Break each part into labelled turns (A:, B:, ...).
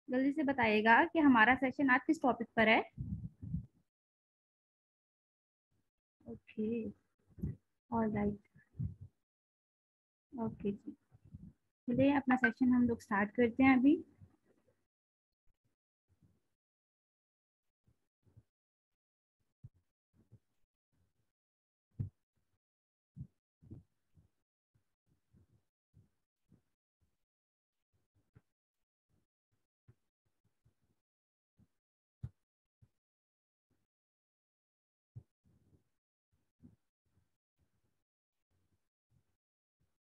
A: जल्दी से बताइएगा कि हमारा सेशन आज किस टॉपिक पर है। ओके, ऑल राइट, ओके जी। चलिए अपना सेशन हम लोग स्टार्ट करते हैं अभी।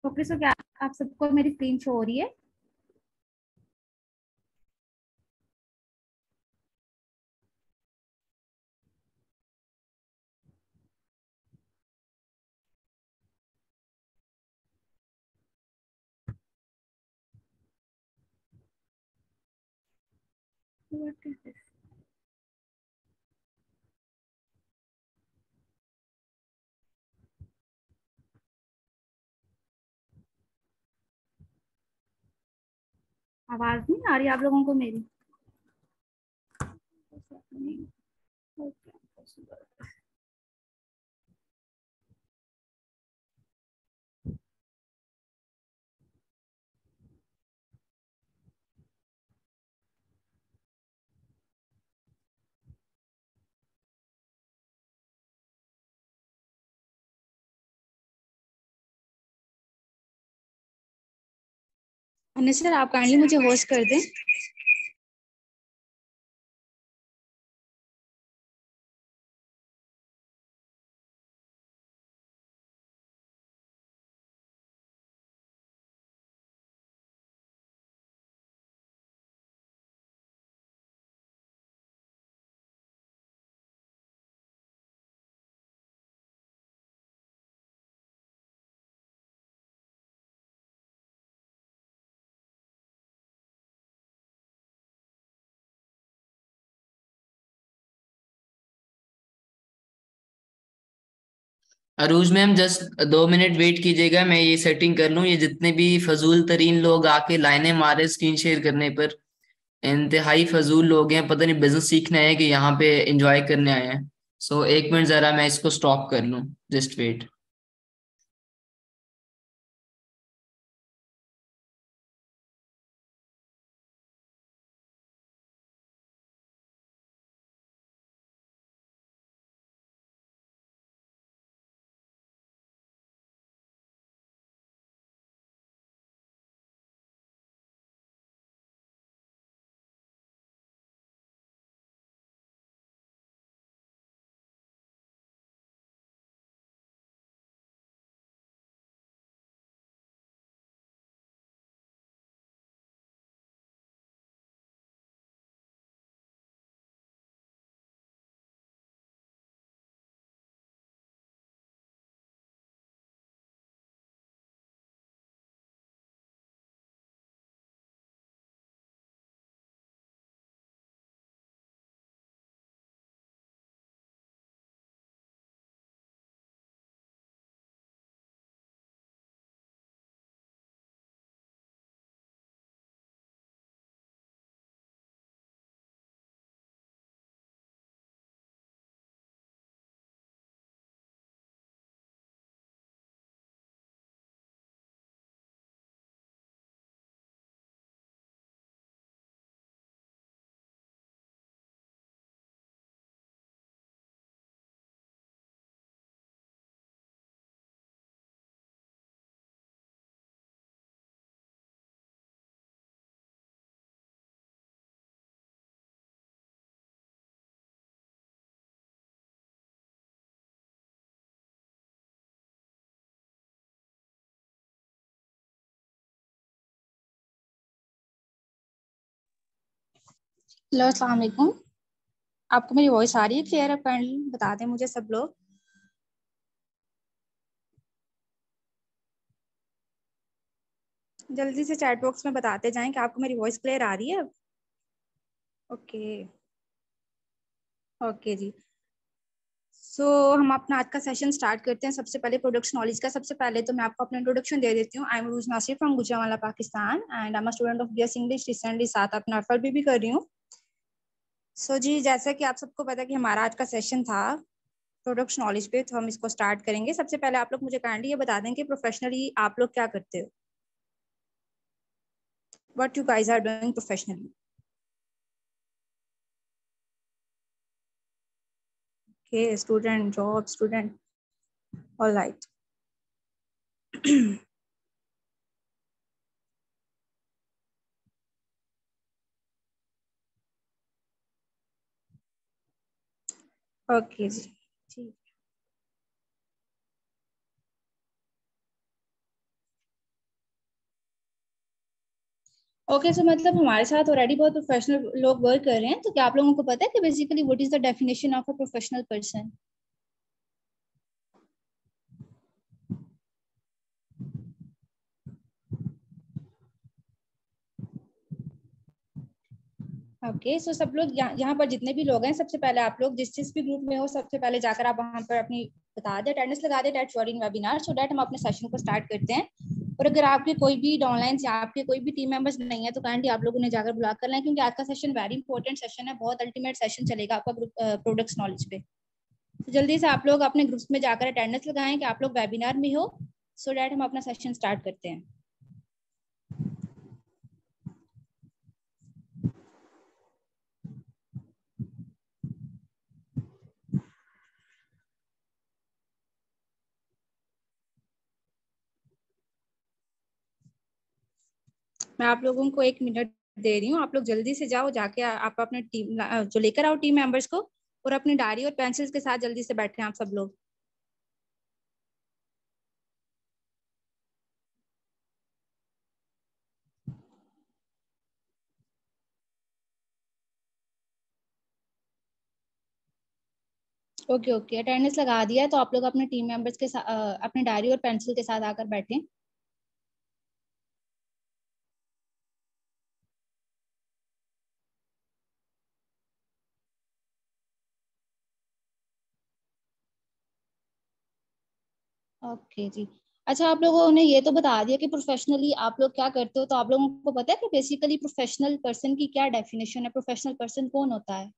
A: ओके, सो क्या आप सबको मेरी स्क्रीन शो हो रही है? What is this? आवाज नहीं आ रही आप लोगों को मेरी?
B: अनिल सर, आप काइंडली मुझे होस्ट कर दें।
C: अरूज मैम जस्ट 2 मिनट वेट कीजिएगा, मैं ये सेटिंग कर लूँ। ये जितने भी फजूल तरीन लोग आके लाइनें मारे स्क्रीन शेयर करने पर, इंतहाई फजूल लोग हैं, पता नहीं बिजनेस सीखने आए हैं कि यहाँ पे एंजॉय करने आए हैं। सो 1 मिनट जरा मैं इसको स्टॉप कर लूँ, जस्ट वेट।
B: हेलो, अस्सलाम वालेकुम। आपको मेरी वॉइस आ रही है क्लियर? आप काइंडली बता दें मुझे सब लोग। जल्दी से चैट बॉक्स में बताते जाएं कि आपको मेरी वॉइस क्लियर आ रही है। ओके, ओके जी। हम अपना आज का सेशन स्टार्ट करते हैं। सबसे पहले प्रोडक्ट्स नॉलेज का। सबसे पहले तो मैं आपको अपना इंट्रोडक्शन दे देती हूँ। I am Rooj Nasir from Gujranwala Pakistan and I am a student of BSc English. Recently साथ अपना एफएलबी भी कर रही हूँ। जी, जैसा कि आप सबको पता है कि हमारा आज का सेशन था प्रोडक्ट्स नॉलेज पे, तो हम इसको स्टार्ट करेंगे। सबसे पहले आप लोग मुझे काइंडली ये बता दें कि प्रोफेशनली आप लोग क्या करते हो, what you guys are doing professionally. Okay, student, job, student. All right. Okay जी, ठीक। ओके, सो मतलब हमारे साथ ऑलरेडी बहुत प्रोफेशनल लोग वर्क कर रहे हैं। तो क्या आप लोगों को पता है कि basically what is the definition of a professional person? Okay, so सब लोग यहाँ पर जितने भी लोग हैं, सबसे पहले आप लोग जिस भी ग्रुप में हो, सबसे पहले जाकर आप वहाँ पर अपनी बता दे, अटेंडेंस लगा दे that joining webinar, so that हम अपने सेशन को स्टार्ट करते हैं। और अगर आपके कोई भी डाउनलाइन या आपके कोई भी टीम मेंबर्स नहीं है तो काइंडली आप लोग उन्हें जाकर ब्लॉक कर लें, क्योंकि आज का सेशन वेरी इंपॉर्टेंट सेशन है, बहुत अल्टीमेट सेशन चलेगा आपका प्रोडक्ट्स नॉलेज पे। तो जल्दी से आप लोग अपने ग्रुप्स में जाकर अटेंडेंस लगाएं कि आप लोग वेबिनार में हो, सो दैट हम अपना सेशन स्टार्ट करते हैं। मैं आप लोगों को 1 मिनट दे रही हूँ, आप लोग जल्दी से जाओ, जाके आप अपने टीम जो लेकर आओ टीम मेंबर्स को, और अपनी डायरी और पेंसिल्स के साथ जल्दी से बैठे आप सब लोग। ओके ओके, अटेंडेंस लगा दिया है, तो आप लोग अपने टीम मेंबर्स के साथ अपने डायरी और पेंसिल के साथ आकर बैठें। ओके जी। अच्छा, आप लोगों ने ये तो बता दिया कि प्रोफेशनली आप लोग क्या करते हो, तो आप लोगों को पता है कि बेसिकली प्रोफेशनल पर्सन की क्या डेफिनेशन है, प्रोफेशनल पर्सन कौन होता है?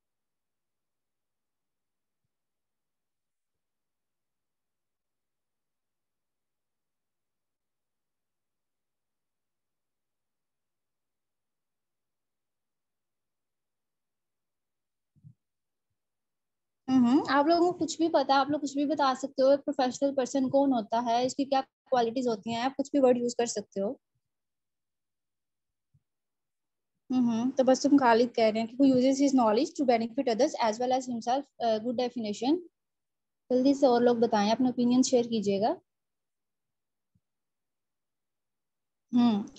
B: आप लोगों को कुछ भी पता, आप लोग कुछ भी बता सकते हो, प्रोफेशनल पर्सन कौन होता है, इसकी क्या क्वालिटीज होती हैं, आप कुछ भी वर्ड यूज कर सकते हो। तो बस तुम खालिद कह रहे हैं कि who uses his knowledge to benefit others as well as himself, good definition. जल्दी से और लोग बताएं, अपने ओपिनियन शेयर कीजिएगा।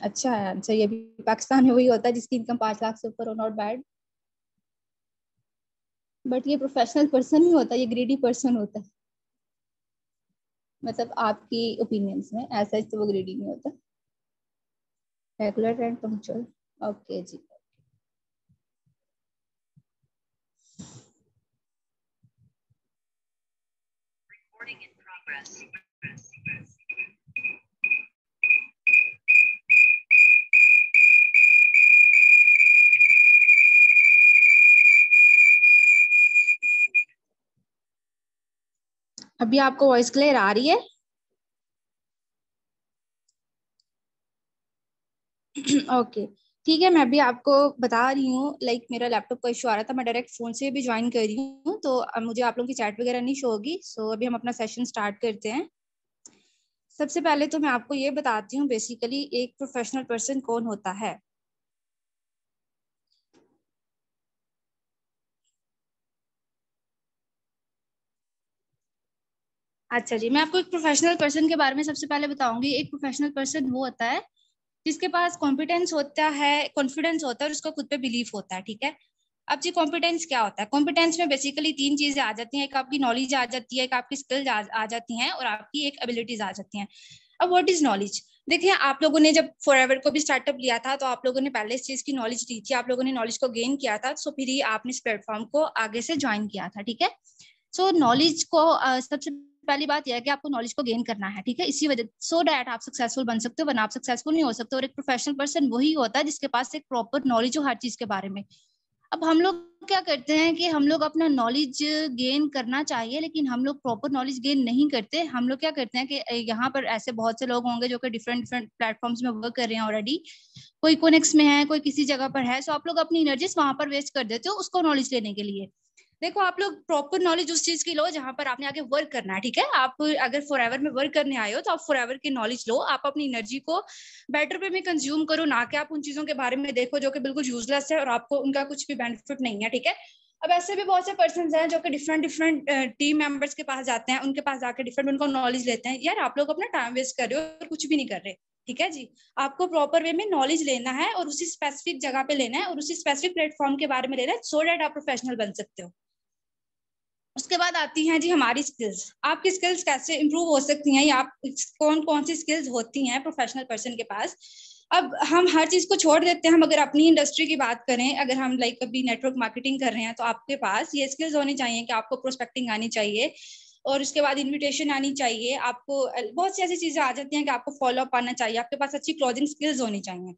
B: अच्छा है आंसर। ये भी पाकिस्तान में वही होता है जिसकी इनकम 5 लाख से ऊपर हो, नॉट बैड। बट ये प्रोफेशनल पर्सन नहीं होता, ये ग्रेडी पर्सन होता है, मतलब आपकी ओपिनियंस में। ऐसा तो वो ग्रेडी नहीं होता, रेगुलर एंड पंक्चुअल। ओके जी। अभी आपको वॉइस क्लियर आ रही है? ओके ठीक है, मैं भी आपको बता रही हूँ, लाइक मेरा लैपटॉप का इशू आ रहा था, मैं डायरेक्ट फोन से भी ज्वाइन कर रही हूँ, तो अब मुझे आप लोगों की चैट वगैरह नहीं शो होगी। सो अभी हम अपना सेशन स्टार्ट करते हैं। सबसे पहले तो मैं आपको ये बताती हूँ बेसिकली एक प्रोफेशनल पर्सन कौन होता है। अच्छा जी, मैं आपको एक प्रोफेशनल पर्सन के बारे में सबसे पहले बताऊंगी। एक प्रोफेशनल पर्सन वो होता है जिसके पास कॉम्पिटेंस होता है, कॉन्फिडेंस होता है और उसका खुद पे बिलीफ होता है, ठीक है। अब जी कॉम्पिटेंस क्या होता है? कॉम्पिटेंस में बेसिकली 3 चीजें आ जाती हैं, एक आपकी नॉलेज आ जाती है, एक आपकी स्किल्स आ जाती हैं, और आपकी एक एबिलिटीज आ जाती हैं। अब व्हाट इज नॉलेज? देखिए, आप लोगों ने जब फॉरएवर को भी स्टार्टअप लिया था तो आप लोगों ने पहले इस चीज की नॉलेज ली थी, आप लोगों ने नॉलेज को गेन किया था, सो फिर ही आपने इस प्लेटफॉर्म को आगे से ज्वाइन किया था, ठीक है। सो नॉलेज को सबसे पहली बात यह है कि आपको नॉलेज को गेन करना है, ठीक है, इसी वजह सो डैट आप सक्सेसफुल बन सकते हो, वरना आप सक्सेसफुल नहीं हो सकते। और एक प्रोफेशनल पर्सन वही होता है जिसके पास एक प्रॉपर नॉलेज हो हर चीज के बारे में। अब हम लोग क्या करते हैं कि हम लोग अपना नॉलेज गेन करना चाहिए, लेकिन हम लोग प्रॉपर नॉलेज गेन नहीं करते। हम लोग क्या करते हैं कि यहाँ पर ऐसे बहुत से लोग होंगे जो कि डिफरेंट डिफरेंट प्लेटफॉर्म्स में वर्क कर रहे हैं ऑलरेडी, कोई कोनेक्स में है, कोई किसी जगह पर है, सो आप लोग अपनी एनर्जीज वहां पर वेस्ट कर देते हो उसको नॉलेज लेने के लिए। देखो आप लोग प्रॉपर नॉलेज उस चीज की लो जहां पर आपने आगे वर्क करना है, ठीक है। आप अगर फॉरएवर में वर्क करने आए हो तो आप फॉरएवर की नॉलेज लो, आप अपनी एनर्जी को बेटर वे में कंज्यूम करो, ना कि आप उन चीजों के बारे में देखो जो कि बिल्कुल यूजलेस है और आपको उनका कुछ भी बेनिफिट नहीं है, ठीक है। अब ऐसे भी बहुत से पर्सन हैं जो कि डिफरेंट डिफरेंट टीम मेंबर्स के पास जाते हैं, उनके पास जाकर डिफरेंट उनको नॉलेज लेते हैं। यार आप लोग अपना टाइम वेस्ट कर रहे हो और कुछ भी नहीं कर रहे, ठीक है जी। आपको प्रॉपर वे में नॉलेज लेना है और उसी स्पेसिफिक जगह पे लेना है और उसी स्पेसिफिक प्लेटफॉर्म के बारे में लेना है, सो दैट आप प्रोफेशनल बन सकते हो। उसके बाद आती हैं जी हमारी स्किल्स। आपकी स्किल्स कैसे इंप्रूव हो सकती हैं या आप कौन कौन सी स्किल्स होती हैं प्रोफेशनल पर्सन के पास। अब हम हर चीज को छोड़ देते हैं, हम अगर अपनी इंडस्ट्री की बात करें, अगर हम लाइक कभी नेटवर्क मार्केटिंग कर रहे हैं तो आपके पास ये स्किल्स होनी चाहिए कि आपको प्रोस्पेक्टिंग आनी चाहिए और उसके बाद इन्विटेशन आनी चाहिए, आपको बहुत सी ऐसी चीजें आ जाती हैं कि आपको फॉलो अप आना चाहिए, आपके पास अच्छी क्लोजिंग स्किल्स होनी चाहिए।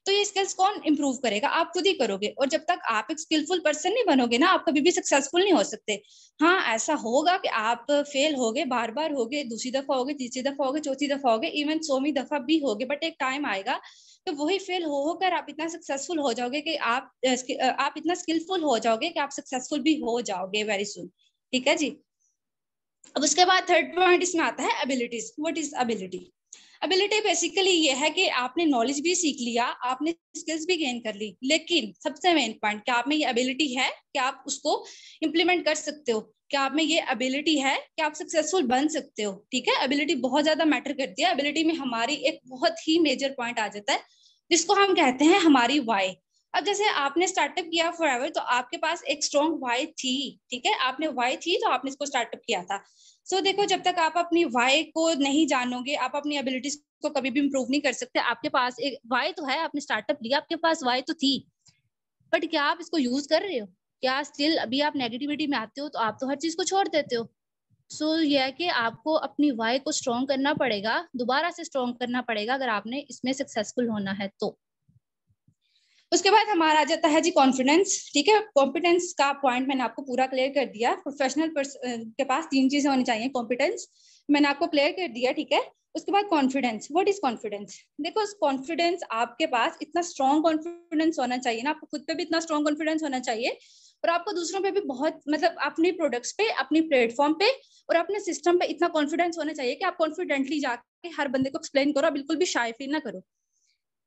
B: तो ये स्किल्स कौन इंप्रूव करेगा, आप खुद ही करोगे। और जब तक आप एक स्किलफुल पर्सन नहीं बनोगे ना, आप कभी भी सक्सेसफुल नहीं हो सकते। हाँ ऐसा होगा कि आप फेल होगे, बार बार होगे, दूसरी दफा होगे, तीसरी दफा होगे, चौथी दफा होगे, इवन 100वीं दफा भी होगे, बट एक टाइम आएगा तो वही फेल होकर आप इतना सक्सेसफुल हो जाओगे कि आप इतना स्किलफुल हो जाओगे कि आप सक्सेसफुल भी हो जाओगे वेरी सुन, ठीक है जी। अब उसके बाद थर्ड पॉइंट इसमें आता है abilities. What is ability? Ability basically ये है कि आपने नॉलेज भी सीख लिया, आपने स्किल्स भी गेन कर ली, लेकिन सबसे मेन पॉइंट क्या आप में ये एबिलिटी है कि आप उसको इम्प्लीमेंट कर सकते हो, क्या आप में ये एबिलिटी है कि आप सक्सेसफुल बन सकते हो, ठीक है। एबिलिटी बहुत ज्यादा मैटर करती है। एबिलिटी में हमारी एक बहुत ही मेजर पॉइंट आ जाता है जिसको हम कहते हैं हमारी वाई। अब जैसे आपने स्टार्टअप किया फॉरएवर तो आपके पास एक स्ट्रॉन्ग वाई थी, ठीक है, आपने वाई थी तो आपने इसको स्टार्टअप किया था। सो देखो जब तक आप अपनी वाई को नहीं जानोगे आप अपनी एबिलिटीज को कभी भी इंप्रूव नहीं कर सकते। आपके पास एक वाई तो है, आपने स्टार्टअप लिया, आपके पास वाई तो थी, बट क्या आप इसको यूज कर रहे हो? क्या स्टिल अभी आप नेगेटिविटी में आते हो तो आप तो हर चीज को छोड़ देते हो। सो यह है कि आपको अपनी वाई को स्ट्रॉन्ग करना पड़ेगा, दोबारा से स्ट्रॉन्ग करना पड़ेगा अगर आपने इसमें सक्सेसफुल होना है तो। उसके बाद हमारा आ जाता है जी कॉन्फिडेंस, ठीक है। कॉम्पिटेंस का पॉइंट मैंने आपको पूरा क्लियर कर दिया। प्रोफेशनल के पास 3 चीजें होनी चाहिए। कॉम्पिटेंस मैंने आपको क्लियर कर दिया, ठीक है। उसके बाद कॉन्फिडेंस। What is confidence? देखो कॉन्फिडेंस आपके पास इतना स्ट्रॉन्ग कॉन्फिडेंस होना चाहिए ना, आपको खुद पे भी इतना स्ट्रॉन्ग कॉन्फिडेंस होना चाहिए और आपको दूसरों पे भी बहुत, मतलब अपने प्रोडक्ट्स पे, अपनी प्लेटफॉर्म पे और अपने सिस्टम पे इतना कॉन्फिडेंस होना चाहिए कि आप कॉन्फिडेंटली जाके हर बंदे को एक्सप्लेन करो, बिल्कुल भी शाय फील ना करो।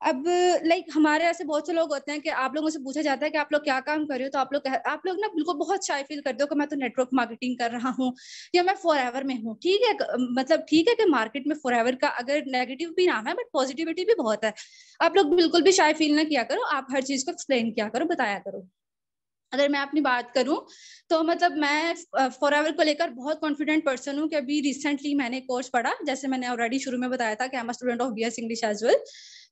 B: अब लाइक हमारे ऐसे बहुत से लोग होते हैं कि आप लोगों से पूछा जाता है कि आप लोग क्या काम कर रहे हो तो आप लोग ना बिल्कुल बहुत शाय फील करते हो कि मैं तो नेटवर्क मार्केटिंग कर रहा हूँ या मैं फॉरएवर में हूँ, ठीक है। मतलब ठीक है कि मार्केट में फॉरएवर का अगर नेगेटिव भी नाम है बट पॉजिटिविटी भी बहुत है। आप लोग बिल्कुल भी शाय फील ना किया करो, आप हर चीज को एक्सप्लेन किया करो, बताया करो। अगर मैं अपनी बात करूं तो मतलब मैं फॉरएवर को लेकर बहुत कॉन्फिडेंट पर्सन हूं कि अभी रिसेंटली मैंने कोर्स पढ़ा, जैसे मैंने ऑलरेडी शुरू में बताया था कि I am a student of BS English as well.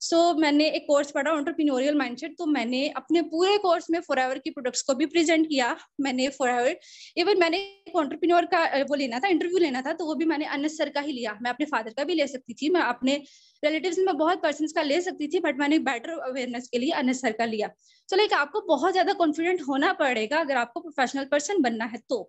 B: So मैंने एक कोर्स पढ़ा एंटरप्रेन्योरियल माइंडसेट, तो मैंने अपने पूरे कोर्स में फॉरएवर की प्रोडक्ट्स को भी प्रेजेंट किया। मैंने फॉरएवर इवन मैंने एक एंटरप्रेन्योर का वो लेना था, इंटरव्यू लेना था, तो वो भी मैंने अनस सर का ही लिया। मैं अपने फादर का भी ले सकती थी, मैं अपने रिलेटिव्स में बहुत पर्सन का ले सकती थी, बट मैंने बेटर अवेयरनेस के लिए अनस सर का लिया। तो लाइक आपको बहुत ज्यादा कॉन्फिडेंट होना पड़ेगा अगर आपको प्रोफेशनल पर्सन बनना है तो।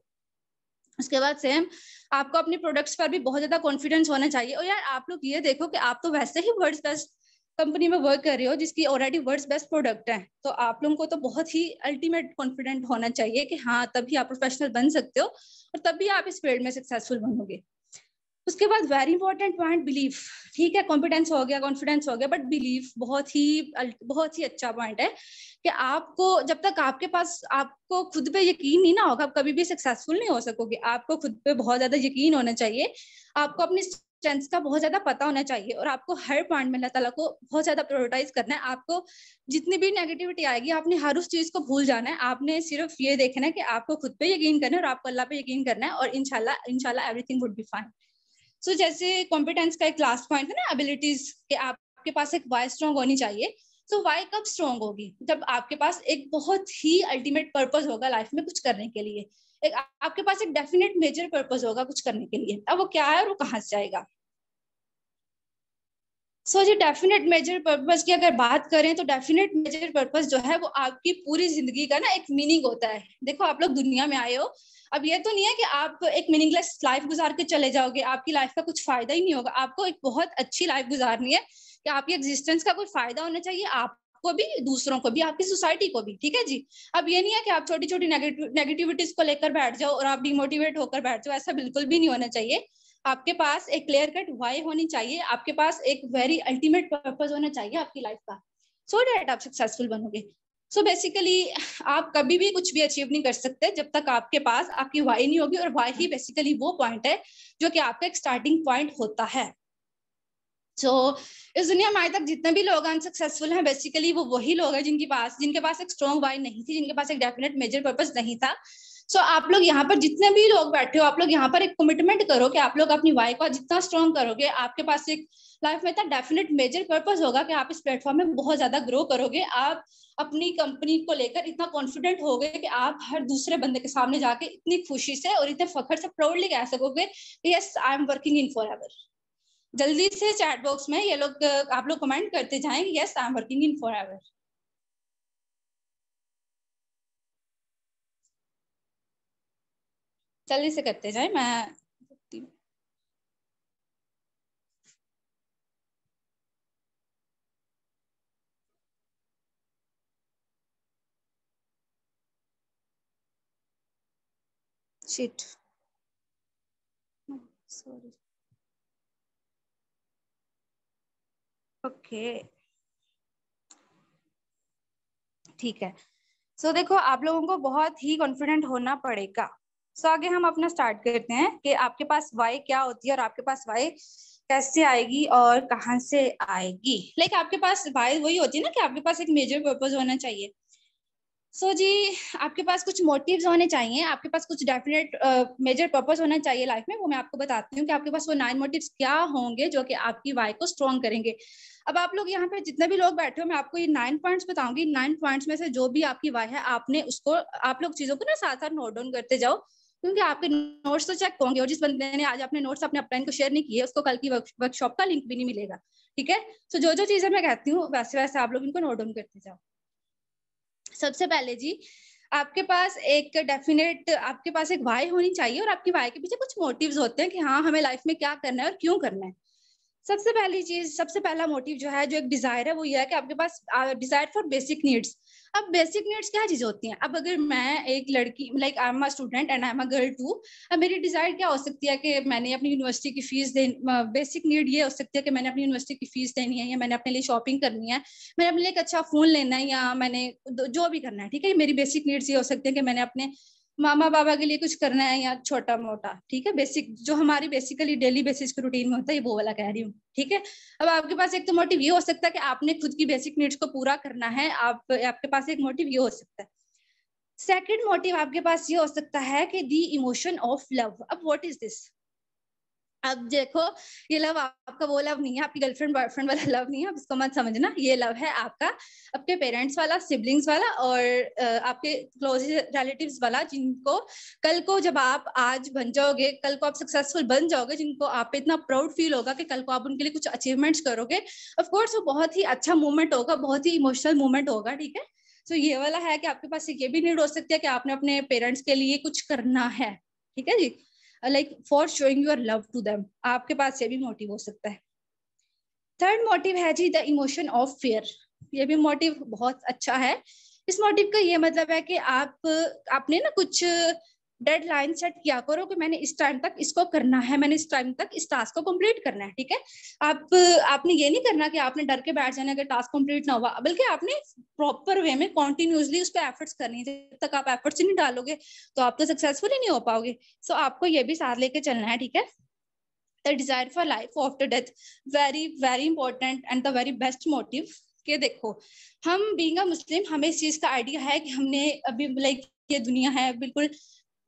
B: उसके बाद सेम आपको अपने प्रोडक्ट्स पर भी बहुत ज्यादा कॉन्फिडेंस होना चाहिए। और यार आप लोग ये देखो कि आप तो वैसे ही वर्ल्ड्स बेस्ट कंपनी में वर्क कर रहे हो जिसकी ऑलरेडी वर्ल्ड्स बेस्ट प्रोडक्ट है, तो आप लोगों को तो बहुत ही अल्टीमेट कॉन्फिडेंट होना चाहिए कि हाँ तभी आप प्रोफेशनल बन सकते हो और तभी आप इस फील्ड में सक्सेसफुल बनोगे। उसके बाद वेरी इंपॉर्टेंट पॉइंट बिलीफ, ठीक है। कॉन्फिडेंस हो गया, कॉन्फिडेंस हो गया, बट बिलीफ बहुत ही अच्छा पॉइंट है कि आपको जब तक आपके पास आपको खुद पे यकीन नहीं ना होगा आप कभी भी सक्सेसफुल नहीं हो सकोगे। आपको खुद पे बहुत ज्यादा यकीन होना चाहिए, आपको अपनी स्ट्रेंथ्स का बहुत ज्यादा पता होना चाहिए और आपको हर पॉइंट में अल्लाह ताला को बहुत ज्यादा प्रायोरिटाइज करना है। आपको जितनी भी नेगेटिविटी आएगी आपने हर उस चीज को भूल जाना है, आपने सिर्फ ये देखना है कि आपको खुद पे यकीन करना है और आपको अल्लाह पे यकीन करना है और इंशाल्लाह एवरीथिंग वुड बी फाइन। सो जैसे कॉम्पिटेंस का एक लास्ट पॉइंट है ना एबिलिटीज के, आपके पास एक वाई स्ट्रॉन्ग होनी चाहिए। सो वाई कब स्ट्रॉन्ग होगी? जब आपके पास एक बहुत ही अल्टीमेट पर्पस होगा लाइफ में कुछ करने के लिए, आपके पास एक डेफिनेट मेजर पर्पस होगा कुछ करने के लिए। अब वो क्या है और वो कहाँ से जाएगा। सो जी डेफिनेट मेजर पर्पस की अगर बात करें तो डेफिनेट मेजर पर्पस जो है वो आपकी पूरी जिंदगी का ना एक मीनिंग होता है। देखो आप लोग दुनिया में आए हो, अब ये तो नहीं है कि आप एक मीनिंगलेस लाइफ गुजार के चले जाओगे, आपकी लाइफ का कुछ फायदा ही नहीं होगा। आपको एक बहुत अच्छी लाइफ गुजारनी है कि आपकी एग्जिस्टेंस का कोई फायदा होना चाहिए, आपको भी, दूसरों को भी, आपकी सोसाइटी को भी, ठीक है जी। अब ये नहीं है कि आप छोटी छोटी नेगेटिविटीज को लेकर बैठ जाओ और आप डिमोटिवेट होकर बैठ जाओ, ऐसा बिल्कुल भी नहीं होना चाहिए। आपके पास एक क्लियर कट वाई होनी चाहिए, आपके पास एक वेरी अल्टीमेट पर्पस होना चाहिए आपकी लाइफ का, सो दैट आप सक्सेसफुल बनोगे। सो बेसिकली आप कभी भी कुछ भी अचीव नहीं कर सकते जब तक आपके पास आपकी वाई नहीं होगी, और वाई ही बेसिकली वो पॉइंट है जो कि आपका एक स्टार्टिंग पॉइंट होता है। इस दुनिया में आज तक जितने भी लोग अनसक्सेसफुल हैं बेसिकली वो वही लोग हैं जिनके पास एक स्ट्रॉन्ग वाई नहीं थी, जिनके पास एक डेफिनेट मेजर पर्पस नहीं था। आप लोग यहाँ पर जितने भी लोग बैठे हो, आप लोग यहाँ पर एक कमिटमेंट करो कि आप लोग अपनी वाई को जितना स्ट्रॉन्ग करोगे, आपके पास एक लाइफ में इतना डेफिनेट मेजर पर्पस होगा कि आप इस प्लेटफॉर्म में बहुत ज्यादा ग्रो करोगे। आप अपनी कंपनी को लेकर इतना कॉन्फिडेंट हो गए कि आप हर दूसरे बंदे के सामने जाके इतनी खुशी से और इतने फखर से प्राउडली कह सकोगे yes I am working in forever. जल्दी से चैट बॉक्स में ये लोग आप लोग कमेंट करते जाएं yes I am working in forever. जल्दी से करते जाए, मैं शिट सॉरी ओके ठीक है। देखो आप लोगों को बहुत ही कॉन्फिडेंट होना पड़ेगा। आगे हम अपना स्टार्ट करते हैं कि आपके पास वाई क्या होती है और आपके पास वाई कैसे आएगी और कहाँ से आएगी। लाइक आपके पास वाई वही होती है ना कि आपके पास एक मेजर पर्पस होना चाहिए। जी आपके पास कुछ मोटिव्स होने चाहिए, आपके पास कुछ डेफिनेट मेजर पर्पस होना चाहिए लाइफ में। वो मैं आपको बताती हूँ कि आपके पास वो 9 मोटिव्स क्या होंगे जो कि आपकी वाई को स्ट्रॉन्ग करेंगे। अब आप लोग यहाँ पे जितने भी लोग बैठे हो, मैं आपको ये 9 पॉइंट्स बताऊंगी। 9 पॉइंट्स में से जो भी आपकी वाई है, आपने उसको, आप लोग चीजों को ना साथ साथ नोट डाउन करते जाओ, क्योंकि आपके नोट्स तो चेक होंगे और जिस बंदे ने आज अपने नोट्स अपने अपलाइन को शेयर नहीं किए उसको कल की वर्कशॉप का लिंक भी नहीं मिलेगा, ठीक है। जो जो चीजें मैं कहती हूँ वैसे वैसे आप लोग इनको नोट डाउन करते जाओ। सबसे पहले जी आपके पास एक डेफिनेट, आपके पास एक वाई होनी चाहिए और आपकी वाई के पीछे कुछ मोटिव्स होते हैं कि हाँ हमें लाइफ में क्या करना है और क्यों करना है। सबसे पहली चीज, सबसे पहला मोटिव जो है, जो एक डिजायर है, वो ये है कि आपके पास डिजायर फॉर बेसिक नीड्स। अब बेसिक नीड्स क्या चीज होती हैं? अब अगर मैं एक लड़की, like I am a student and I am a girl too, अब मेरी डिजायर क्या हो सकती है कि मैंने अपनी यूनिवर्सिटी की फीस बेसिक नीड ये हो सकती है कि मैंने अपनी यूनिवर्सिटी की फीस देनी है, या मैंने अपने लिए शॉपिंग करनी है, मैंने अपने लिए एक अच्छा फोन लेना है, या मैंने जो भी करना है, ठीक है। मेरी बेसिक नीड्स ये हो सकती है कि मैंने अपने मामा बाबा के लिए कुछ करना है या छोटा मोटा, ठीक है। बेसिक जो हमारी बेसिकली डेली बेसिस के रूटीन में होता है, ये वो वाला कह रही हूँ, ठीक है। अब आपके पास एक तो मोटिव ये हो सकता है कि आपने खुद की बेसिक नीड्स को पूरा करना है, आपके पास एक मोटिव ये हो सकता है। सेकंड मोटिव आपके पास ये हो सकता है कि दी इमोशन ऑफ लव। अब व्हाट इज दिस? अब देखो ये लव आपका वो लव नहीं है, आपकी गर्लफ्रेंड बॉयफ्रेंड वाला लव नहीं है, अब इसको मत समझना। ये लव है आपका आपके पेरेंट्स वाला, सिबलिंग्स वाला, और आपके क्लोज रिलेटिव्स वाला, जिनको कल को जब आप आज बन जाओगे, कल को आप सक्सेसफुल बन जाओगे, जिनको आप पे इतना प्राउड फील होगा कि कल को आप उनके लिए कुछ अचीवमेंट्स करोगे। ऑफ कोर्स वो बहुत ही अच्छा मूवमेंट होगा, बहुत ही इमोशनल मूवमेंट होगा, ठीक है। ये वाला है कि आपके पास ये भी नीड हो सकती है कि आपने अपने पेरेंट्स के लिए कुछ करना है, ठीक है जी, like for showing your love to them. आपके पास ये भी मोटिव हो सकता है। थर्ड मोटिव है जी द इमोशन ऑफ फियर। ये भी मोटिव बहुत अच्छा है। इस मोटिव का ये मतलब है कि आपने ना कुछ डेडलाइन सेट किया करो कि मैंने इस टाइम तक इसको करना है, मैंने इस टाइम तक इस टास्क को कंप्लीट करना है, ठीक है। आपने ये नहीं करना कि आपने डर के बैठ जाना अगर टास्क कंप्लीट ना हुआ, बल्कि आपने प्रॉपर वे में कॉन्टिन्यूसली उस पर एफर्ट्स करनी है। जब तक आप एफर्ट्स नहीं डालोगे तो आप तो सक्सेसफुल ही नहीं हो पाओगे। आपको ये भी साथ लेके चलना है, ठीक है। The desire for life after death, very very important and the very best motive. कि देखो हम बीइंग अ मुस्लिम, हमें इस चीज का आइडिया है कि हमने अभी लाइक ये दुनिया है बिल्कुल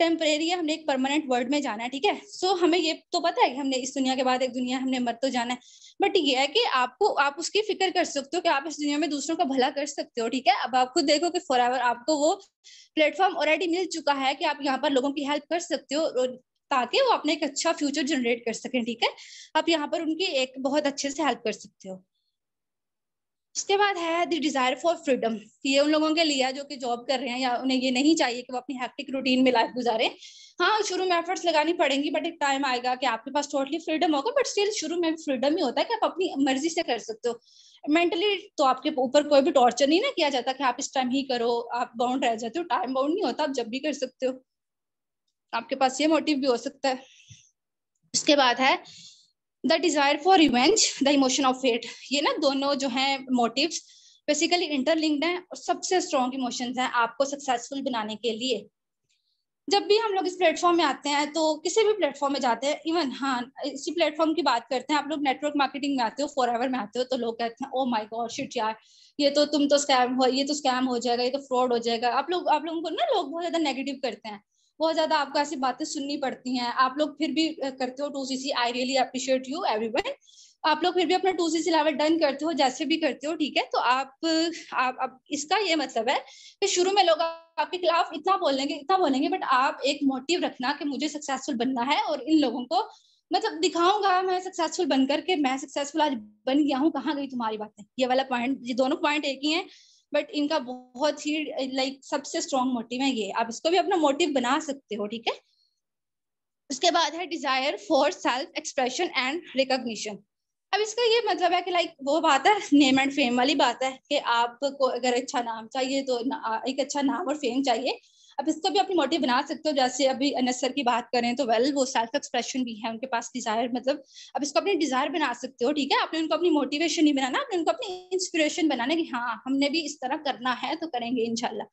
B: टेम्परेरी है, हमने एक परमानेंट वर्ल्ड में जाना है, ठीक है। सो हमें ये तो पता है कि हमने इस दुनिया के बाद एक दुनिया, हमने मर तो जाना है, बट ये है कि आप उसकी फिक्र कर सकते हो कि आप इस दुनिया में दूसरों का भला कर सकते हो, ठीक है। अब आप खुद देखो कि फॉरएवर आपको वो प्लेटफॉर्म ऑलरेडी मिल चुका है कि आप यहाँ पर लोगों की हेल्प कर सकते हो ताकि वो अपने एक अच्छा फ्यूचर जनरेट कर सकें, ठीक है। आप यहाँ पर उनकी एक बहुत अच्छे से हेल्प कर सकते हो। उसके बाद है द डिजायर फॉर फ्रीडम। ये उन लोगों के लिए जो कि जॉब कर रहे हैं या उन्हें ये नहीं चाहिए कि वो अपनी हेक्टिक रूटीन में लाइफ गुजारें। हाँ, शुरू में एफर्ट्स लगानी पड़ेंगी, बट एक टाइम आएगा कि आपके पास टोटली फ्रीडम होगा, बट स्टिल शुरू में फ्रीडम ही होता है कि आप अपनी मर्जी से कर सकते हो। मेंटली तो आपके ऊपर कोई भी टॉर्चर नहीं ना किया जाता कि आप इस टाइम ही करो, आप बाउंड रह जाते हो, टाइम बाउंड नहीं होता, आप जब भी कर सकते हो। आपके पास ये मोटिव भी हो सकता है। उसके बाद है the desire for revenge, the emotion of fate. ये ना दोनों जो है मोटिव्स बेसिकली इंटरलिंक्ड हैं और सबसे स्ट्रॉन्ग इमोशंस हैं आपको सक्सेसफुल बनाने के लिए। जब भी हम लोग इस प्लेटफॉर्म में आते हैं, तो किसी भी प्लेटफॉर्म में जाते हैं, इवन हाँ इसी प्लेटफॉर्म की बात करते हैं, आप लोग नेटवर्क मार्केटिंग में आते हो, फॉरएवर में आते हो, तो लोग कहते हैं ओ माय गॉड शिट यार, ये तो तुम तो स्कैम हो, ये तो स्कैम हो जाएगा, ये तो फ्रॉड हो जाएगा। आप लोगों को ना लोग बहुत ज्यादा नेगेटिव करते हैं, बहुत ज्यादा आपको ऐसी बातें सुननी पड़ती हैं, आप लोग फिर भी करते हो 2cc। I really appreciate you everyone. आप लोग फिर भी अपना 2cc लेवल डन करते हो, जैसे भी करते हो, ठीक है। तो आप इसका ये मतलब है कि शुरू में लोग आपके खिलाफ इतना बोलेंगे, बट आप एक मोटिव रखना कि मुझे सक्सेसफुल बनना है और इन लोगों को मतलब दिखाऊंगा मैं सक्सेसफुल बनकर के मैं सक्सेसफुल आज बन गया हूँ, कहाँ गई तुम्हारी बातें। ये वाला पॉइंट, ये दोनों पॉइंट एक ही हैं, बट इनका बहुत ही लाइक सबसे स्ट्रॉन्ग मोटिव है ये। आप इसको भी अपना मोटिव बना सकते हो, ठीक है। उसके बाद है desire for self expression and recognition. अब इसका ये मतलब है कि लाइक वो बात है नेम एंड फेम वाली बात है कि आपको अगर अच्छा नाम चाहिए तो एक अच्छा नाम और फेम चाहिए। अब इसको भी अपनी मोटिव बना सकते हो, जैसे अभी अनस सर की बात करें तो वेल वो सेल्फ एक्सप्रेशन भी है, उनके पास डिजायर, मतलब अब इसको अपनी डिजायर बना सकते हो, ठीक है। आपने उनको अपनी मोटिवेशन नहीं बनाना, आपने उनको अपनी इंस्पिरेशन बनाना कि हाँ हमने भी इस तरह करना है तो करेंगे इंशाल्लाह।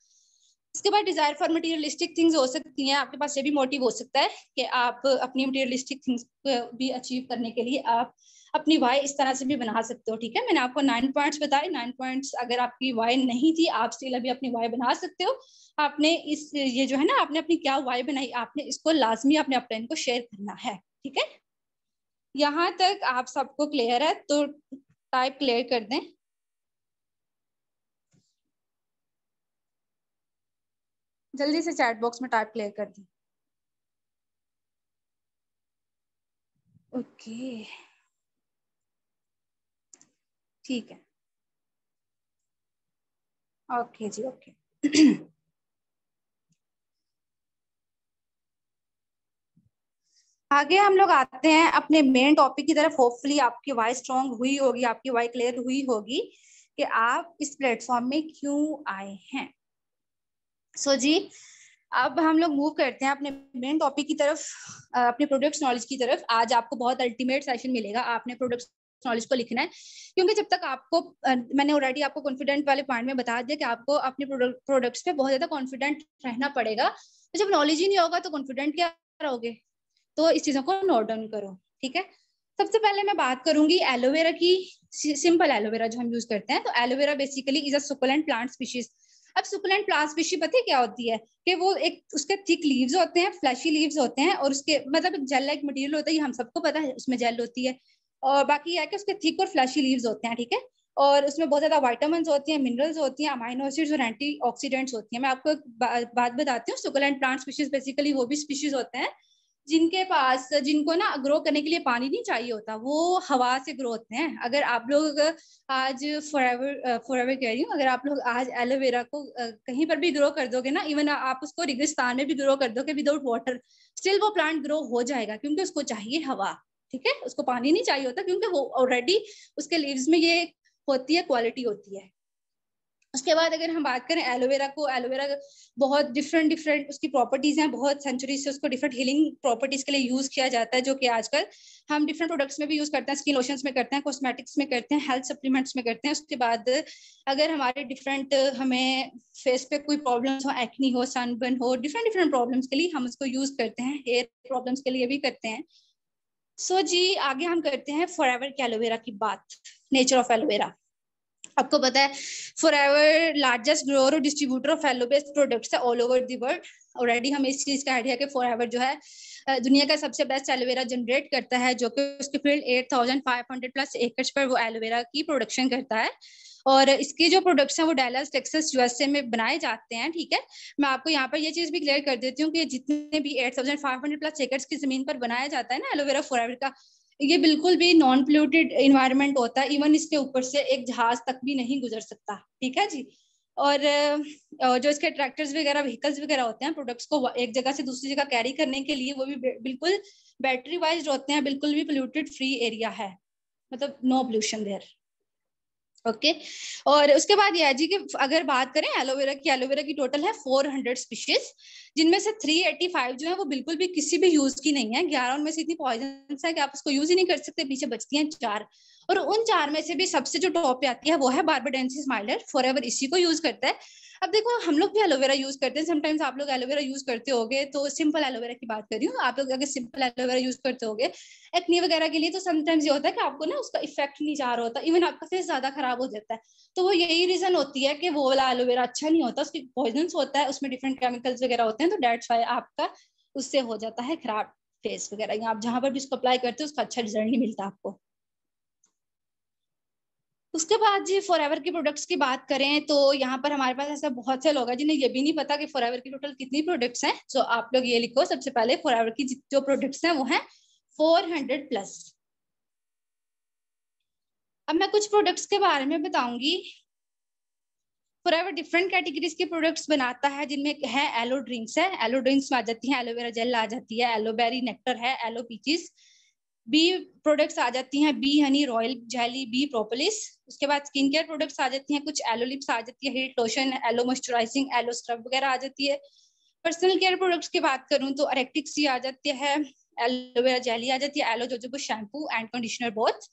B: इसके बाद डिजायर फॉर मटेरियलिस्टिक थिंग्स हो सकती हैं, आपके पास ये भी मोटिव हो सकता है कि आप अपनी मटेरियलिस्टिक थिंग्स भी अचीव करने के लिए आप अपनी वाई इस तरह से भी बना सकते हो, ठीक है। मैंने आपको 9 पॉइंट्स बताए, 9 पॉइंट्स अगर आपकी वाई नहीं थी, आप स्टिल अभी अपनी वाई बना सकते हो। आपने इस ये जो है ना, आपने अपनी क्या वाई बनाई, आपने इसको लाजमी अपने अपने को शेयर करना है, ठीक है। यहाँ तक आप सबको क्लियर है तो टाइप क्लियर कर दें। जल्दी से चैट बॉक्स में टाइप क्लियर कर दें। ओके ठीक है, ओके जी ओके। आगे हम लोग आते हैं अपने मेन टॉपिक की तरफ। होपफुली आपकी वाई स्ट्रांग हुई होगी, आपकी वाई क्लियर हुई होगी कि आप इस प्लेटफॉर्म में क्यों आए हैं। सो जी अब हम लोग मूव करते हैं अपने मेन टॉपिक की तरफ, अपने प्रोडक्ट्स नॉलेज की तरफ। आज आपको बहुत अल्टीमेट सेशन मिलेगा, आपने प्रोडक्ट्स नॉलेज को लिखना है, क्योंकि जब तक आपको मैंने ऑलरेडी आपको कॉन्फिडेंट वाले पॉइंट में बता दिया कि आपको अपने प्रोडक्ट्स पे बहुत ज्यादा कॉन्फिडेंट रहना पड़ेगा। तो जब नॉलेज ही नहीं होगा तो कॉन्फिडेंट क्या रहोगे। तो इस चीजों को नोट डाउन करो, ठीक है। सबसे पहले मैं बात करूंगी एलोवेरा की, सिंपल एलोवेरा जो हम यूज करते हैं। तो aloe vera basically is a succulent plant species. अब सुकुलेंट प्लांट स्पीशीज पता है क्या होती है कि वो एक उसके थिक लीव्स होते हैं, फ्लैशी लीव्स होते हैं, और उसके मतलब जेल लाइक मटेरियल होता है, ये हम सबको पता है, उसमें जेल होती है। और बाकी है कि उसके थिक और फ्लैशी लीव्स होते हैं, ठीक है। और उसमें बहुत ज्यादा विटामिन्स होती हैं, मिनरल्स होती हैं, अमाइनो एसिड्स और एंटीऑक्सीडेंट्स होती हैं। मैं आपको एक बात बताती हूँ। सुकुलेंट प्लांट स्पीशीज बेसिकली वो भी स्पीशीज होते हैं जिनके पास, जिनको ना ग्रो करने के लिए पानी नहीं चाहिए होता, वो हवा से ग्रो होते हैं। अगर आप लोग आज फॉरएवर कह रही हूँ, अगर आप लोग आज एलोवेरा को कहीं पर भी ग्रो कर दोगे ना, इवन आप उसको रेगिस्तान में भी ग्रो कर दोगे विदाउट वाटर, स्टिल वो प्लांट ग्रो हो जाएगा, क्योंकि उसको चाहिए हवा, ठीक है। उसको पानी नहीं चाहिए होता, क्योंकि वो ऑलरेडी उसके लीव्स में ये होती है, क्वालिटी होती है। उसके बाद अगर हम बात करें एलोवेरा को, एलोवेरा बहुत डिफरेंट उसकी प्रॉपर्टीज हैं, बहुत सेंचुरी से उसको डिफरेंट हीलिंग प्रॉपर्टीज के लिए यूज किया जाता है, जो कि आजकल हम डिफरेंट प्रोडक्ट्स में भी यूज करते हैं, स्किन लोशंस में करते हैं, कॉस्मेटिक्स में करते हैं, हेल्थ सप्लीमेंट्स में करते हैं। उसके बाद अगर हमारे डिफरेंट हमें फेस पे कोई प्रॉब्लम्स हो, एक्नी हो, सनबर्न हो, डिफरेंट प्रॉब्लम्स के लिए हम उसको यूज करते हैं, हेयर प्रॉब्लम्स के लिए भी करते हैं। सो जी आगे हम करते हैं फॉरएवर के एलोवेरा की बात। नेचर ऑफ एलोवेरा आपको पता है, फॉरएवर लार्जेस्ट ग्रोअर और distributor of aloe based products है all over the world. Already हमें इस चीज का आइडिया कि फॉरएवर जो है दुनिया का सबसे बेस्ट एलोवेरा जनरेट करता है, जो कि उसकी फील्ड 8500 प्लस एकड़ पर वो एलोवेरा की प्रोडक्शन करता है। और इसके जो प्रोडक्ट्स हैं वो डैलस टेक्सास यूएसए में बनाए जाते हैं। ठीक है, मैं आपको यहाँ पर ये चीज भी क्लियर कर देती हूँ कि जितने भी 8500 प्लस एकड़ की जमीन पर बनाया जाता है ना एलोवेरा फॉरएवर का, ये बिल्कुल भी नॉन पोल्यूटेड इन्वायरमेंट होता है। इवन इसके ऊपर से एक जहाज तक भी नहीं गुजर सकता। ठीक है जी। और जो इसके ट्रैक्टर्स वगैरह व्हीकल्स वगैरह होते हैं प्रोडक्ट्स को एक जगह से दूसरी जगह कैरी करने के लिए, वो भी बिल्कुल बैटरी वाइज होते हैं, बिल्कुल भी पोल्यूटेड फ्री एरिया है, मतलब नो पोल्यूशन देयर। ओके और उसके बाद ये है जी कि अगर बात करें एलोवेरा की टोटल है 400 स्पीशीज, जिनमें से 385 जो है वो बिल्कुल भी किसी भी यूज की नहीं है। 11 उनमें से इतनी पॉइजन है कि आप उसको यूज ही नहीं कर सकते, पीछे बचती हैं 4। और उन 4 में से भी सबसे जो टॉप पे आती है वो है बार्बाडेंसिस माइलर, फॉरएवर इसी को यूज करता है। अब देखो हम लोग भी एलोवेरा यूज करते हैं, समटाइम्स आप लोग एलोवेरा यूज करते होगे, तो सिंपल एलोवेरा की बात कर रही हूँ, आप लोग अगर सिंपल एलोवेरा यूज करते होगे एक्ने वगैरह के लिए, तो समटाइम्स ये होता है कि आपको ना उसका इफेक्ट नहीं जा रहा होता, इवन आपका फेस ज्यादा खराब हो जाता है। तो वो यही रीजन होती है कि वो वाला एलोवेरा अच्छा नहीं होता, उसकी पॉइजन्स होता है, उसमें डिफरेंट केमिकल्स वगैरह होते हैं, तो दैट्स व्हाई आपका उससे हो जाता है खराब फेस वगैरह, या आप जहां पर भी इसको अप्लाई करते हो उसका अच्छा रिजल्ट नहीं मिलता आपको। उसके बाद जी फॉरएवर के प्रोडक्ट्स की बात करें तो यहाँ पर हमारे पास ऐसा बहुत से लोग हैं जिन्हें ये भी नहीं पता कि फॉरएवर की टोटल कितनी प्रोडक्ट्स हैं। सो आप लोग ये लिखो, सबसे पहले फॉरएवर की जो प्रोडक्ट्स हैं वो हैं 400 प्लस। अब मैं कुछ प्रोडक्ट्स के बारे में बताऊंगी। फॉरएवर डिफरेंट कैटेगरीज के प्रोडक्ट्स बनाता है, जिनमें है एलो ड्रिंक्स है, एलो ड्रिंक्स में आ जाती है एलोवेरा जेल आ जाती है, एलोबेरी नेक्टर है, एलो पीचीज, बी प्रोडक्ट्स आ जाती हैं, B Honey, royal jelly, B propolis. उसके बाद स्किन केयर प्रोडक्ट्स आ जाती हैं, कुछ एलो लिप्स आ जाती है, heat lotion, aloe moisturising, aloe scrub वगैरह आ जाती है। पर्सनल केयर प्रोडक्ट्स की बात करूं तो अरेक्टिक सी आ जाती है, एलोवेरा जेली आ जाती है, aloe jojoba shampoo and conditioner both,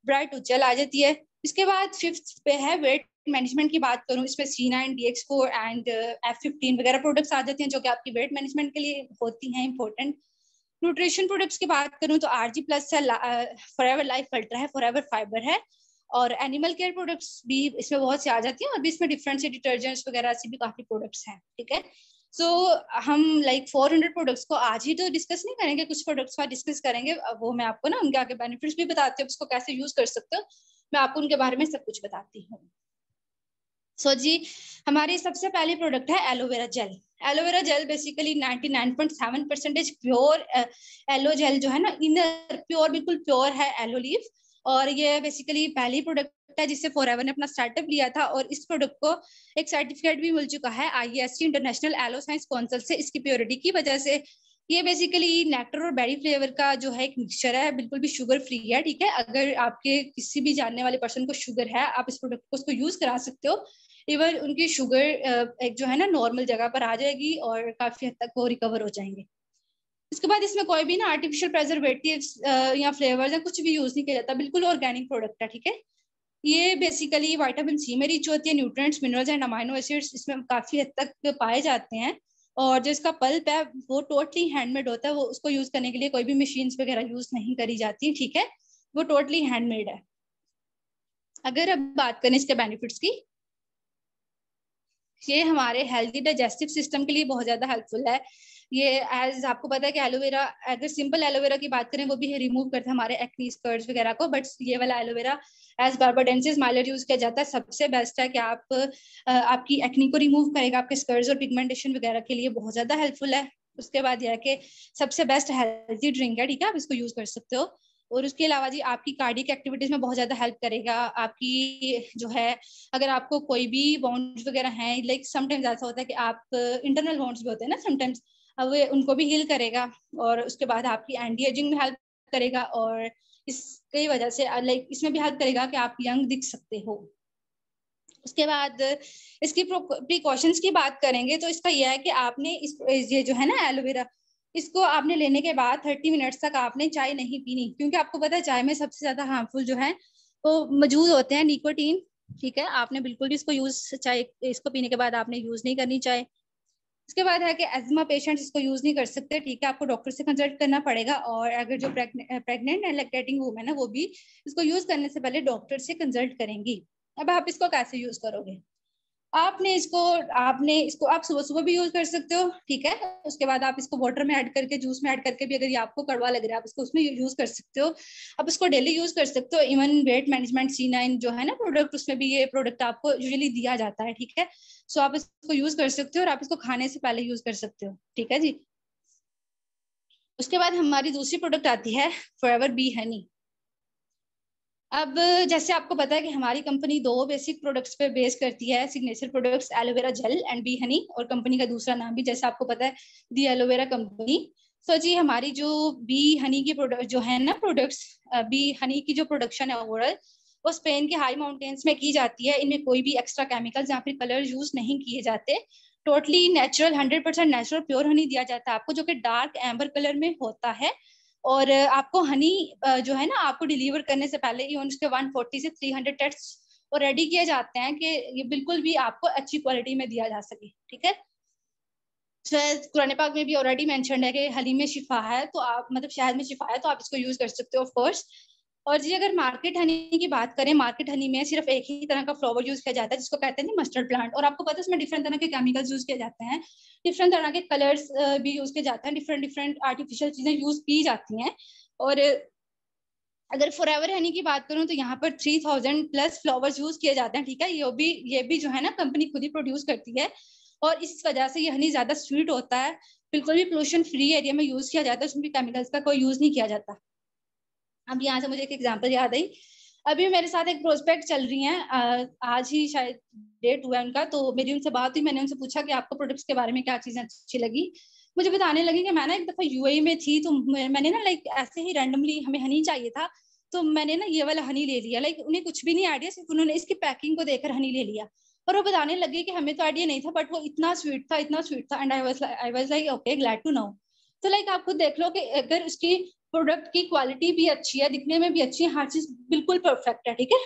B: bright उज्जल आ जाती है। इसके बाद 5th पे है वेट मैनेजमेंट की बात करूं, इसमें C9, DX4 एंड F15 वगैरह प्रोडक्ट्स आ जाती हैं, जो कि आपकी वेट मैनेजमेंट के लिए होती हैं इंपॉर्टेंट। न्यूट्रिशन प्रोडक्ट्स की बात करूं तो RG+ है, फॉरएवर लाइफ अल्ट्रा है, फॉरएवर फाइबर है, और एनिमल केयर प्रोडक्ट्स भी इसमें बहुत से आ जाती हैं, और भी इसमें डिफरेंट से डिटर्जेंट्स वगैरह से भी काफी प्रोडक्ट्स हैं। ठीक है, सो हम 400 प्रोडक्ट्स को आज ही तो डिस्कस नहीं करेंगे, कुछ प्रोडक्ट्स का डिस्कस करेंगे, वो मैं आपको ना उनके आगे बेनिफिट्स भी बताती हूँ, उसको कैसे यूज कर सकते हो, मैं आपको उनके बारे में सब कुछ बताती हूँ। सो जी हमारी सबसे पहली प्रोडक्ट है aloe vera gel. Aloe vera gel basically 99.7% pure aloe gel जो है ना, इनर प्योर, बिल्कुल प्योर है एलो लीफ, और ये बेसिकली पहली प्रोडक्ट है जिससे फॉरएवर ने अपना स्टार्टअप लिया था, और इस प्रोडक्ट को एक सर्टिफिकेट भी मिल चुका है IESC international aloe science council से, इसकी प्योरिटी की वजह से। ये बेसिकली नेक्टर और बेरी फ्लेवर का जो है एक मिक्सचर है, बिल्कुल भी शुगर फ्री है। ठीक है, अगर आपके किसी भी जानने वाले पर्सन को शुगर है, आप इस प्रोडक्ट को उसको यूज करा सकते हो, इवन उनकी शुगर एक जो है ना नॉर्मल जगह पर आ जाएगी, और काफी हद तक वो रिकवर हो जाएंगे। इसके बाद इसमें कोई भी ना आर्टिफिशियल प्रेजर्वेटिव्स या फ्लेवर्स या कुछ भी यूज नहीं किया जाता, बिल्कुल ऑर्गेनिक प्रोडक्ट है। ठीक है, ये बेसिकली विटामिन C में रिच होती है, nutrients, minerals and amino acids इसमें काफी हद तक पाए जाते हैं, और जो इसका पल्प है वो टोटली हैंडमेड होता है, वो उसको यूज करने के लिए कोई भी मशीन्स वगैरह यूज नहीं करी जाती। ठीक है, वो टोटली हैंडमेड है। अगर अब बात करें इसके बेनिफिट्स की, ये हमारे हेल्दी डाइजेस्टिव सिस्टम के लिए बहुत ज्यादा हेल्पफुल है। ये एज आपको पता है कि एलोवेरा, अगर सिंपल एलोवेरा की बात करें वो भी रिमूव करता है हमारे एक्ने स्कर्स वगैरह को, बट ये वाला aloe vera as barbadensis miller use किया जाता है, सबसे बेस्ट है कि आप आपकी एक्ने को रिमूव करेगा, आपके स्कर्स और पिगमेंटेशन वगैरह के लिए बहुत ज्यादा हेल्पफुल है। उसके बाद यह है कि सबसे बेस्ट हेल्थी ड्रिंक है। ठीक है, आप इसको यूज कर सकते हो, और उसके अलावा जी आपकी कार्डियक एक्टिविटीज में बहुत ज्यादा हेल्प करेगा। आपकी जो है, अगर आपको कोई भी बाउंड्स वगैरह हैं, लाइक समटाइम्स ऐसा होता है कि आप इंटरनल बाउंड्स भी होते हैं ना समटाइम्स, अब उनको भी हील करेगा, और उसके बाद आपकी एंटी एजिंग में हेल्प करेगा, और इसकी वजह से लाइक इसमें भी हेल्प करेगा कि आप यंग दिख सकते हो। उसके बाद इसकी प्रिकॉशंस की बात करेंगे तो इसका यह है कि आपने ये जो है ना एलोवेरा, इसको आपने लेने के बाद 30 मिनट्स तक आपने चाय नहीं पीनी, क्योंकि आपको पता है चाय में सबसे ज्यादा हार्मफुल जो है वो मौजूद होते हैं, निकोटीन। ठीक है, आपने बिल्कुल भी इसको चाय इसको पीने के बाद आपने यूज नहीं करनी चाय। इसके बाद है कि एज्मा पेशेंट्स इसको यूज नहीं कर सकते। ठीक है, आपको डॉक्टर से कंसल्ट करना पड़ेगा, और अगर जो प्रेग्नेंट एंड लैक्टेटिंग वूमेन है वो भी इसको यूज करने से पहले डॉक्टर से कंसल्ट करेंगी। अब आप इसको कैसे यूज करोगे, आपने इसको आप सुबह सुबह भी यूज कर सकते हो, ठीक है। उसके बाद आप इसको वाटर में ऐड करके, जूस में ऐड करके भी, अगर ये आपको कड़वा लग रहा है आप इसको उसमें यूज कर सकते हो। आप इसको डेली यूज कर सकते हो। इवन वेट मैनेजमेंट C9 जो है ना प्रोडक्ट, उसमें भी ये प्रोडक्ट आपको यूजुअली दिया जाता है, ठीक है। सो आप इसको यूज कर सकते हो और आप इसको खाने से पहले यूज कर सकते हो, ठीक है जी। उसके बाद हमारी दूसरी प्रोडक्ट आती है फॉरएवर बी हनी। अब जैसे आपको पता है कि हमारी कंपनी 2 बेसिक प्रोडक्ट्स पे बेस करती है, signature products aloe vera gel and B Honey, और कंपनी का दूसरा नाम भी जैसे आपको पता है दी एलोवेरा कंपनी। सो जी हमारी जो बी हनी की प्रोडक्ट जो है ना प्रोडक्ट्स, बी हनी की जो प्रोडक्शन है ओवरऑल वो स्पेन के हाई माउंटेन्स में की जाती है। इनमें कोई भी एक्स्ट्रा केमिकल्स या फिर कलर यूज नहीं किए जाते। Totally natural 100% natural pure Honey दिया जाता है आपको, जो कि डार्क एम्बर कलर में होता है। और आपको हनी जो है ना आपको डिलीवर करने से पहले इवन उसके 140 से 300 टेस्ट और रेडी किए जाते हैं कि ये बिल्कुल भी आपको अच्छी क्वालिटी में दिया जा सके, ठीक है। कुरान पाक में भी ऑलरेडी मेंशन्ड है कि हनी में शिफा है, तो आप मतलब शहद में शिफा है, तो आप इसको यूज कर सकते हो ऑफ कोर्स। और जी अगर मार्केट हनी की बात करें, मार्केट हनी में सिर्फ एक ही तरह का फ्लावर यूज किया जाता है जिसको कहते हैं मस्टर्ड प्लांट, और आपको पता है इसमें डिफरेंट तरह के केमिकल्स यूज किए जाते हैं, डिफरेंट तरह के कलर्स भी यूज किए जाते हैं, डिफरेंट आर्टिफिशियल चीजें यूज की जाती हैं। और अगर फॉरएवर हनी की बात करूं तो यहाँ पर 3000+ फ्लावर्स यूज किए जाते हैं, ठीक है। ये भी जो है ना कंपनी खुद ही प्रोड्यूस करती है, और इस वजह से ये हनी ज्यादा स्वीट होता है। बिल्कुल भी पोल्यूशन फ्री एरिया में यूज किया जाता है, उसमें भी केमिकल्स का कोई यूज नहीं किया जाता। अब यहाँ से मुझे एक एग्जांपल याद आई। अभी मेरे साथ एक प्रोस्पेक्ट चल रही है, आज ही शायद डेट हुआ है उनका, तो मेरी उनसे बात हुई, मैंने उनसे पूछा कि आपको प्रोडक्ट्स के बारे में क्या चीजें अच्छी लगी। मुझे बताने लगी कि मैं ना एक दफा यूएई में थी, तो मैंने ना लाइक ऐसे ही रैंडमली हमें हनी चाहिए था, तो मैंने ना ये वाला हनी ले लिया। लाइक उन्हें कुछ भी नहीं आइडिया, सिर्फ उन्होंने इसकी पैकिंग को देखकर हनी ले लिया। और वो बताने लगी कि हमें तो आइडिया नहीं था, बट वो इतना स्वीट था, इतना स्वीट था, and I was like okay, glad to know. तो लाइक आप खुद देख लो कि अगर उसकी प्रोडक्ट की क्वालिटी भी अच्छी है, दिखने में भी अच्छी है, हर चीज बिल्कुल परफेक्ट है, ठीक है।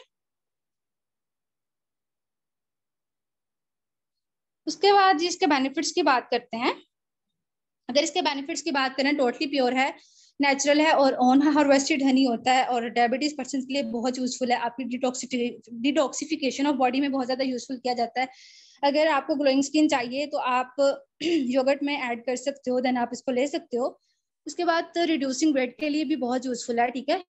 B: उसके बाद जी इसके बेनिफिट्स की बात करते हैं। अगर इसके बेनिफिट्स की बात करें, टोटली प्योर है, नेचुरल है, और ऑन हार्वेस्टेड हनी होता है, और डायबिटीज पर्सन के लिए बहुत यूजफुल है। आपकी डिटॉक्सिफिकेशन ऑफ बॉडी में बहुत ज्यादा यूजफुल किया जाता है। अगर आपको ग्लोइंग स्किन चाहिए तो आप योगर्ट में ऐड कर सकते हो, देन आप इसको ले सकते हो। उसके बाद रिड्यूसिंग वेट के लिए भी बहुत यूजफुल है, ठीक है।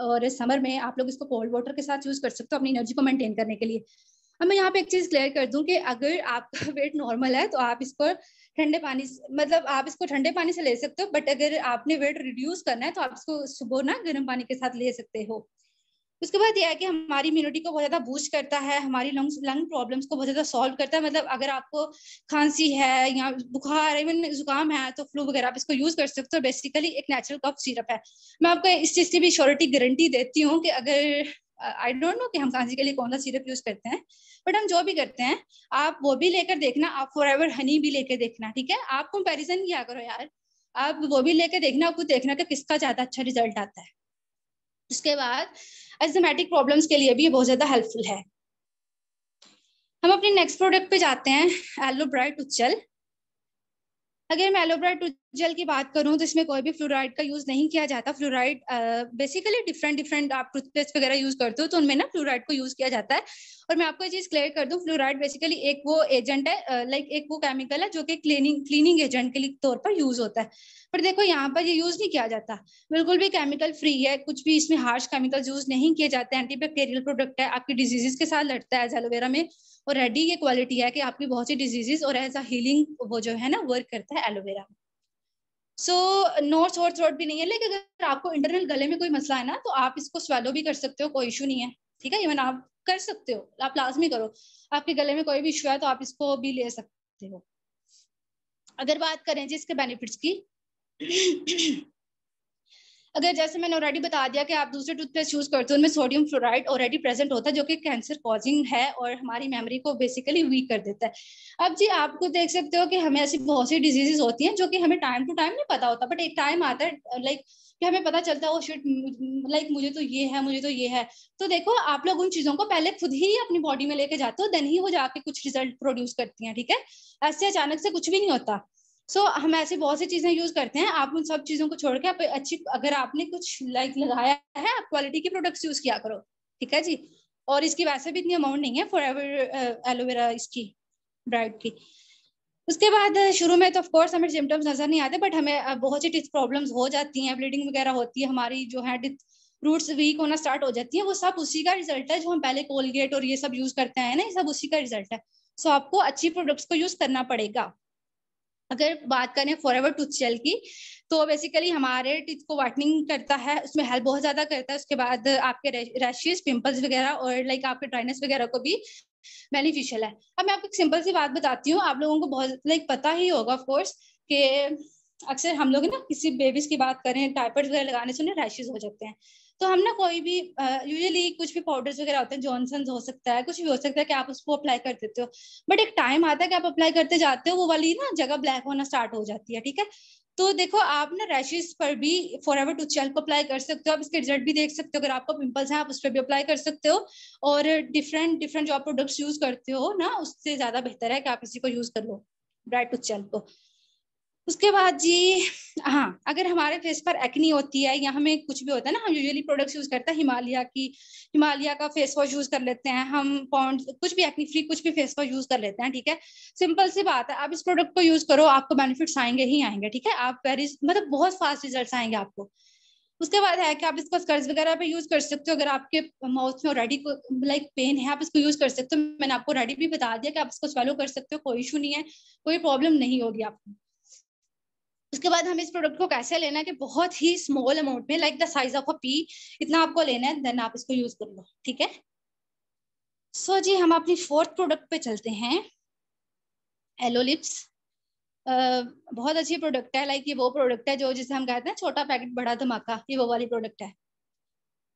B: और समर में आप लोग इसको कोल्ड वाटर के साथ यूज कर सकते हो अपनी एनर्जी को मेंटेन करने के लिए। अब मैं यहाँ पे एक चीज क्लियर कर दूं कि अगर आपका वेट नॉर्मल है तो आप इसको ठंडे पानी मतलब आप इसको ठंडे पानी से ले सकते हो, बट अगर आपने वेट रिड्यूस करना है तो आप इसको सुबह ना गर्म पानी के साथ ले सकते हो। उसके बाद यह है कि हमारी इम्यूनिटी को बहुत ज्यादा बूस्ट करता है, हमारी लंग प्रॉब्लम्स को बहुत ज्यादा सॉल्व करता है। मतलब अगर आपको खांसी है या बुखार, इवन जुकाम है, तो फ्लू वगैरह आप इसको यूज कर सकते हो। बेसिकली एक नेचुरल कफ सिरप है। मैं आपको इस चीज की भी श्योरिटी गारंटी देती हूँ कि अगर आई डोंट नो कि हम खांसी के लिए कौन सा सिरप यूज करते हैं, बट हम जो भी करते हैं आप वो भी लेकर देखना, आप फॉरएवर हनी भी लेकर देखना, ठीक है। आप कंपैरिजन किया करो यार, आप वो भी लेकर देखना, आपको देखना कि किसका ज्यादा अच्छा रिजल्ट आता है। उसके बाद एस्थमेटिक प्रॉब्लम्स के लिए भी ये बहुत ज्यादा हेल्पफुल है। हम अपने नेक्स्ट प्रोडक्ट पे जाते हैं, एलो ब्राइट उज्जल। अगर मैं एलो ब्राइट उज्जल की बात करूं तो इसमें कोई भी फ्लोराइड का यूज नहीं किया जाता। फ्लोराइड बेसिकली डिफरेंट आप टूथपेस्ट वगैरह यूज करते हो तो उनमें ना फ्लोराइड को यूज किया जाता है। और मैं आपको ये चीज क्लियर कर दूं, फ्लोराइड बेसिकली एक वो एजेंट है, लाइक एक वो केमिकल है जो कि क्लीनिंग एजेंट के तौर पर यूज होता है। पर देखो यहाँ पर ये यूज नहीं किया जाता, बिल्कुल भी केमिकल फ्री है, कुछ भी इसमें हार्श केमिकल यूज नहीं किए जाते। एंटीबैक्टीरियल प्रोडक्ट है, आपकी डिजीजेस के साथ लड़ता है एलोवेरा में, और रेडी ये क्वालिटी है कि आपकी बहुत सी डिजीजेस और एज अ हीलिंग वो जो है ना वर्क करता है एलोवेरा में। सो नोट्स और थ्रोट भी नहीं है, लेकिन अगर आपको इंटरनल गले में कोई मसला है ना तो आप इसको स्वेलो भी कर सकते हो, कोई इशू नहीं है, ठीक है। इवन आप कर सकते हो, आप लाजमी करो। आपके गले में कोई भी इशू है तो आप इसको भी ले सकते हो। अगर बात करें जी इसके बेनिफिट्स की, अगर जैसे मैंने ऑलरेडी बता दिया कि आप दूसरे टूथपेस्ट यूज करते हो उनमें सोडियम फ्लोराइड ऑलरेडी प्रेजेंट होता है, जो कि कैंसर कॉजिंग है और हमारी मेमोरी को बेसिकली वीक कर देता है। अब जी आपको देख सकते हो कि हमें ऐसी बहुत सी डिजीजेस होती हैं जो कि हमें टाइम टू टाइम नहीं पता होता, बट एक टाइम आता है लाइक कि हमें पता चलता है ओ शिट, लाइक मुझे तो ये है, मुझे तो ये है। तो देखो आप लोग उन चीजों को पहले खुद ही अपनी बॉडी में लेके जाते हो, देन ही वो जाके कुछ रिजल्ट प्रोड्यूस करती हैं, ठीक है। ऐसे अचानक से कुछ भी नहीं होता। हम ऐसी बहुत सी चीजें यूज करते हैं, आप उन सब चीजों को छोड़ के आप अच्छी, अगर आपने कुछ लाइक लगाया है, आप क्वालिटी के प्रोडक्ट्स यूज किया करो, ठीक है जी। और इसकी वैसे भी इतनी अमाउंट नहीं है फॉरएवर एलोवेरा इसकी ब्राइट की। उसके बाद शुरू में तो ऑफ कोर्स हमें सिम्टम्स नजर नहीं आते, बट हमें बहुत सी टिथ प्रॉब्लम्स हो जाती हैं, ब्लीडिंग वगैरह होती है, हमारी जो है टिथ रूट्स वीक होना स्टार्ट हो जाती है। वो सब उसी का रिजल्ट है, जो हम पहले कोलगेट और ये सब यूज करते हैं ना, ये सब उसी का रिजल्ट है। सो आपको अच्छी प्रोडक्ट्स को यूज करना पड़ेगा। अगर बात करें फॉरएवर टूथ जेल की, तो बेसिकली हमारे टीथ को वाइटनिंग करता है, उसमें हेल्प बहुत ज्यादा करता है। उसके बाद आपके रैशेस, पिंपल्स वगैरह और लाइक आपके ड्राइनेस वगैरह को भी बेनिफिशियल है। अब मैं आपको एक सिंपल सी बात बताती हूँ, आप लोगों को बहुत लाइक पता ही होगा ऑफ कोर्स कि अक्सर हम लोग ना किसी बेबीज की बात करें, डायपर्स वगैरह लगाने से उन्हें रैशेस हो जाते हैं। तो हम ना कोई भी यूजुअली कुछ भी पाउडर्स वगैरह होते हैं, जॉनसन्स हो सकता है, कुछ भी हो सकता है कि आप उसको अप्लाई कर देते हो, बट एक टाइम आता है कि आप अप्लाई करते जाते हो, वो वाली ना जगह ब्लैक होना स्टार्ट हो जाती है, ठीक है। तो देखो आप ना रैशेस पर भी फॉरएवर टूथ जेल को अप्लाई कर सकते हो, आप इसके रिजल्ट भी देख सकते हो। अगर आपको पिंपल्स हैं आप उस पर भी अप्लाई कर सकते हो, और डिफरेंट डिफरेंट जो आप प्रोडक्ट्स यूज करते हो ना, उससे ज्यादा बेहतर है कि आप इसी को यूज कर लो, ब्राइट टूथ जेल को। उसके बाद जी हाँ, अगर हमारे फेस पर एक्नी होती है या हमें कुछ भी होता है ना, हम यूजुअली प्रोडक्ट्स यूज करते हैं हिमालय का फेस वॉश यूज कर लेते हैं हम, पॉन्ड्स, कुछ भी एक्नी फ्री कुछ भी फेस वॉश यूज कर लेते हैं, ठीक है। सिंपल सी बात है, आप इस प्रोडक्ट को यूज करो, आपको बेनिफिट्स आएंगे ही आएंगे, ठीक है। आप वेरी मतलब बहुत फास्ट रिजल्ट आएंगे आपको। उसके बाद है कि आप इसको स्कर्स वगैरह पे यूज कर सकते हो। अगर आपके माउथ में ऑलरेडी लाइक पेन है, आप इसको यूज कर सकते हो। मैंने आपको ऑलरेडी भी बता दिया कि आप इसको स्वेलो कर सकते हो, कोई इशू नहीं है, कोई प्रॉब्लम नहीं होगी आपको। उसके बाद हमें इस प्रोडक्ट को कैसे लेना है कि बहुत ही स्मॉल अमाउंट में, like the size of a P, इतना आपको लेना है, देन आप इसको यूज कर लो, ठीक है। सो जी हम अपनी फोर्थ प्रोडक्ट पे चलते हैं, एलो लिप्स। बहुत अच्छी प्रोडक्ट है, लाइक ये वो प्रोडक्ट है जो जिसे हम कहते हैं छोटा पैकेट बड़ा धमाका, ये वो वाली प्रोडक्ट है।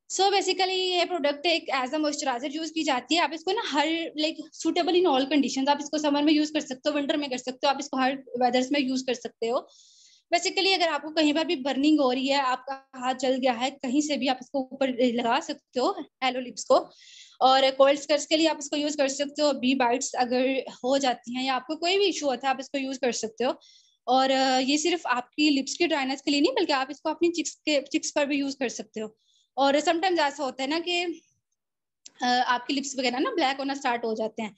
B: सो बेसिकली ये प्रोडक्ट एक एज अ मॉइस्चराइजर यूज की जाती है। आप इसको ना हर like suitable in all conditions, आप इसको समर में यूज कर सकते हो, विंटर में कर सकते हो, आप इसको हर वेदर्स में यूज कर सकते हो। बेसिकली अगर आपको कहीं पर भी बर्निंग हो रही है, आपका हाथ जल गया है कहीं से भी, आप इसको ऊपर लगा सकते हो एलो लिप्स को। और कोल्ड स्कर्ट्स के लिए आप इसको यूज कर सकते हो, बी बाइट्स अगर हो जाती हैं या आपको कोई भी इशू होता है, आप इसको यूज कर सकते हो। और ये सिर्फ आपकी लिप्स की ड्राइनेस के लिए नहीं, बल्कि आप इसको अपनी चिक्स पर भी यूज कर सकते हो। और समटाइम्स ऐसा होता है ना कि आपकी लिप्स वगैरह ना ब्लैक होना स्टार्ट हो जाते हैं।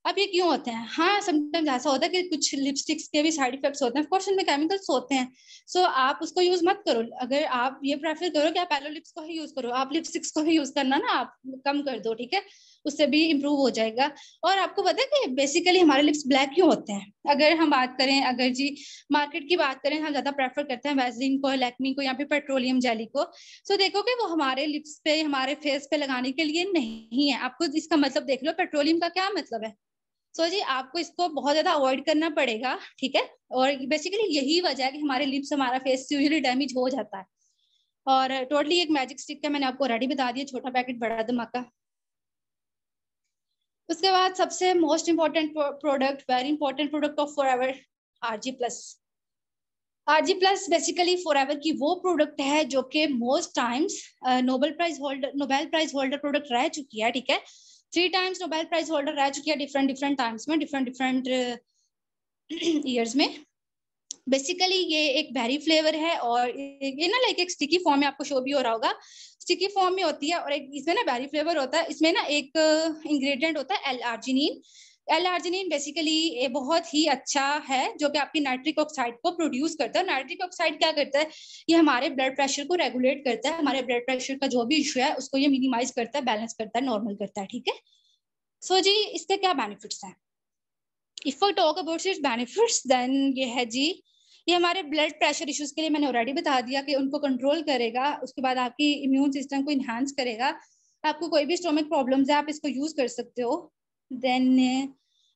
B: अब ये क्यों होते हैं? हाँ, समटाइम्स ऐसा होता है कि कुछ लिपस्टिक्स के भी साइड इफेक्ट्स होते हैं, ऑफ कोर्स उनमें केमिकल्स होते हैं। सो आप उसको यूज मत करो। अगर आप ये प्रेफर करो कि आप एलो लिप्स को ही यूज करो, आप लिपस्टिक्स को ही यूज करना ना आप कम कर दो, ठीक है, उससे भी इम्प्रूव हो जाएगा। और आपको पता है कि बेसिकली हमारे लिप्स ब्लैक क्यों होते हैं? अगर हम बात करें, अगर जी मार्केट की बात करें, हम ज्यादा प्रेफर करते हैं वैसलीन को, लैक्मी को या फिर पेट्रोलियम जेली को। सो देखो कि वो हमारे लिप्स पे, हमारे फेस पे लगाने के लिए नहीं है। आपको इसका मतलब देख लो, पेट्रोलियम का क्या मतलब है। सो जी आपको इसको बहुत ज्यादा अवॉइड करना पड़ेगा, ठीक है। और बेसिकली यही वजह है कि हमारे लिप्स, हमारा फेस यूजुअली डैमेज हो जाता है। और टोटली एक मैजिक स्टिक का मैंने आपको ऑलरेडी बता दिया, छोटा पैकेट बड़ा धमाका। उसके बाद सबसे most important product, very important product of Forever, Argi plus. Argi plus basically Forever की वो प्रोडक्ट है जो कि most times Nobel prize holder product रह चुकी है, ठीक है। 3 टाइम्स नोबेल प्राइज होल्डर रह चुकी है, डिफरेंट टाइम्स में, डिफरेंट ईयर्स में। बेसिकली ये एक बेरी फ्लेवर है, और ये ना लाइक एक स्टिकी फॉर्म में, आपको शो भी हो रहा होगा, स्टिकी फॉर्म में होती है। और एक इसमें ना बेरी फ्लेवर होता है। इसमें ना एक इंग्रेडिएंट होता है एल-आर्जिनिन। एल-आर्जिनिन बेसिकली ये बहुत ही अच्छा है, जो कि आपकी नाइट्रिक ऑक्साइड को प्रोड्यूस करता है। नाइट्रिक ऑक्साइड क्या करता है? ये हमारे ब्लड प्रेशर को रेगुलेट करता है, हमारे ब्लड प्रेशर का जो भी इशू है उसको ये मिनिमाइज करता है, बैलेंस करता है, नॉर्मल करता है, ठीक है। सो जी इसके क्या बेनिफिट्स हैं? If I talk about its benefits, then ये है जी, ये हमारे ब्लड प्रेशर इश्यूज के लिए मैंने ऑलरेडी बता दिया कि उनको कंट्रोल करेगा। उसके बाद आपकी इम्यून सिस्टम को इन्हांस करेगा। आपको कोई भी स्टोमक प्रॉब्लम्स है, आप इसको यूज कर सकते हो। देन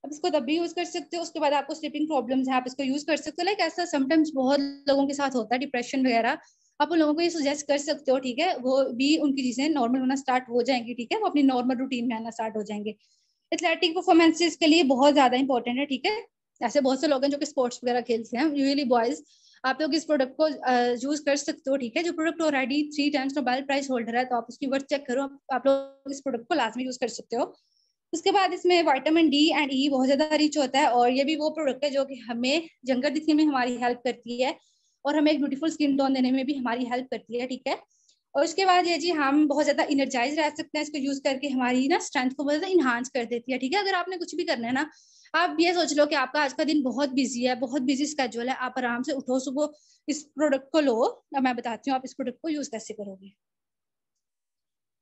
B: आप इसको तब भी यूज कर सकते हो। उसके बाद आपको स्लीपिंग प्रॉब्लम्स है, आप इसको यूज कर सकते हो। लाइक ऐसा समटाइम्स बहुत लोगों के साथ होता है, डिप्रेशन वगैरह, आप उन लोगों को ये सजेस्ट कर सकते हो, ठीक है। वो भी उनकी चीजें नॉर्मल होना स्टार्ट हो जाएंगी, ठीक है, वो अपनी नॉर्मल रूटीन में आना स्टार्ट हो जाएंगे। एथलेटिक परफॉर्मेंसेस के लिए बहुत ज्यादा इंपॉर्टेंट है, ठीक है। ऐसे बहुत से लोग हैं जो कि स्पोर्ट्स वगैरह खेलते हैं, यूजुअली बॉयज। आप लोग इस प्रोडक्ट को यूज कर सकते हो, ठीक है। जो product already 3 times Nobel prize holder है, तो आप उसकी वर्थ चेक करो, आप लोग इस प्रोडक्ट को लाजमी यूज कर सकते हो। उसके बाद इसमें विटामिन डी एंड ई बहुत ज्यादा रिच होता है, और ये भी वो प्रोडक्ट है जो कि हमें यंगर दिखने में हमारी हेल्प करती है, और हमें एक ब्यूटीफुल स्किन टोन देने में भी हमारी हेल्प करती है, ठीक है। और उसके बाद ये जी हम बहुत ज्यादा इनर्जाइज रह सकते हैं इसको यूज करके, हमारी ना स्ट्रेंथ को बहुत ज्यादा इनहांस कर देती है, ठीक है। अगर आपने कुछ भी करना है ना, आप ये सोच लो कि आपका आज का दिन बहुत बिजी है, बहुत बिजी स्केड्यूल है, आप आराम से उठो सुबह, इस प्रोडक्ट को लो। अब मैं बताती हूँ आप इस प्रोडक्ट को यूज कैसे करोगे।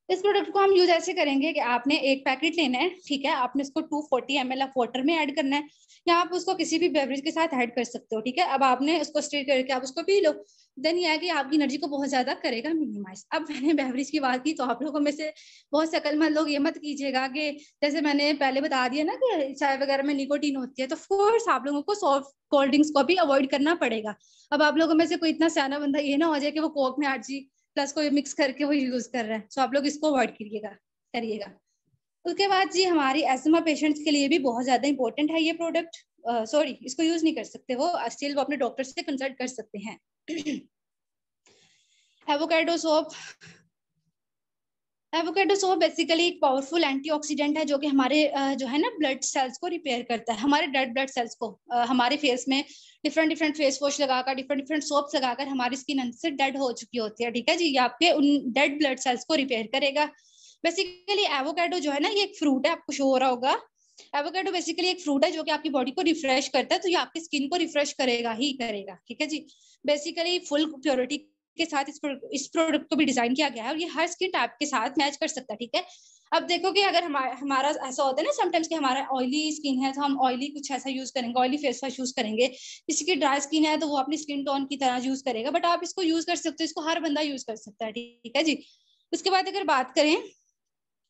B: इस प्रोडक्ट को हम यूज ऐसे करेंगे कि आपने एक पैकेट लेना है, ठीक है, आपने इसको 240 ml ऑफ वाटर में ऐड करना है, या आप उसको किसी भी बेवरेज के साथ ऐड कर सकते हो, ठीक है। अब आपने उसको स्टिर करके आप उसको पी लो, देन ये है कि आपकी एनर्जी को बहुत ज्यादा करेगा मिनिमाइज। अब मैंने बेवरेज की बात की तो आप लोगों में से बहुत शकलमंद लोग ये मत कीजिएगा कि जैसे मैंने पहले बता दिया ना कि चाय वगैरह में निकोटीन होती है, तो ऑफकोर्स आप लोगों को सॉफ्ट कोल्ड ड्रिंक्स को भी अवॉइड करना पड़ेगा। अब आप लोगों में से कोई इतना सियाना बंदा ये ना हो जाए कि वो कोक में आरजी प्लस को मिक्स करके वो यूज कर रहा है, सो आप लोग इसको अवॉइड करिएगा। उसके बाद जी हमारी एस्थमा पेशेंट्स के लिए भी बहुत ज्यादा इंपॉर्टेंट है ये प्रोडक्ट। सॉरी, इसको यूज नहीं कर सकते वो, स्टिल वो अपने डॉक्टर से कंसल्ट कर सकते हैं। Avocado soap, avocado soap basically एक पावरफुल एंटीऑक्सीडेंट है जो कि हमारे जो है ना ब्लड सेल्स को रिपेयर करता है, हमारे डेड ब्लड सेल्स को। हमारे फेस में डिफरेंट डिफरेंट फेस वॉश लगाकर, डिफरेंट डिफरेंट सोप्स लगाकर हमारी स्किन अंदर से डेड हो चुकी होती है, ठीक है जी। ये आपके उन डेड ब्लड सेल्स को रिपेयर करेगा। बेसिकली एवोकाडो जो है ना, ये एक फ्रूट है, आपको शो हो रहा होगा। एवोकाडो बेसिकली एक फ्रूट है जो कि आपकी बॉडी को रिफ्रेश करता है, तो ये आपकी स्किन को रिफ्रेश करेगा ही करेगा, ठीक है जी। बेसिकली फुल प्योरिटी के साथ इस प्रोडक्ट को भी डिजाइन किया गया है और ये हर स्किन टाइप के साथ मैच कर सकता है, ठीक है। अब देखो कि अगर हमारा ऐसा होता है ना समटाइम्स कि हमारा ऑयली स्किन है तो हम ऑयली कुछ ऐसा यूज करेंगे, ऑयली फेस वॉश यूज करेंगे। किसी की ड्राई स्किन है तो वो अपनी स्किन टोन की तरह यूज करेगा, बट आप इसको यूज कर सकते हो, इसको हर बंदा यूज कर सकता है, ठीक है जी। उसके बाद अगर बात करें,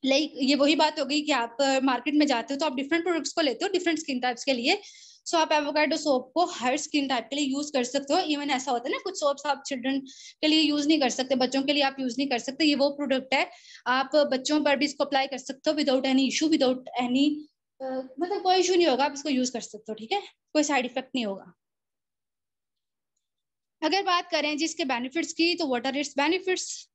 B: लाइक ये वही बात हो गई कि आप मार्केट में जाते हो तो आप डिफरेंट प्रोडक्ट्स को लेते हो डिफरेंट स्किन टाइप्स के लिए। सो आप एवोकाडो सोप को हर स्किन टाइप के लिए यूज कर सकते हो। इवन ऐसा होता है ना कुछ सोप्स आप चिल्ड्रन के लिए यूज नहीं कर सकते, बच्चों के लिए आप यूज नहीं कर सकते, ये वो प्रोडक्ट है, आप बच्चों पर भी इसको अप्लाई कर सकते हो without any issue, without any मतलब कोई इशू नहीं होगा, आप इसको यूज कर सकते हो, ठीक है, कोई साइड इफेक्ट नहीं होगा। अगर बात करें जिसके बेनिफिट्स की, तो what are its benefits.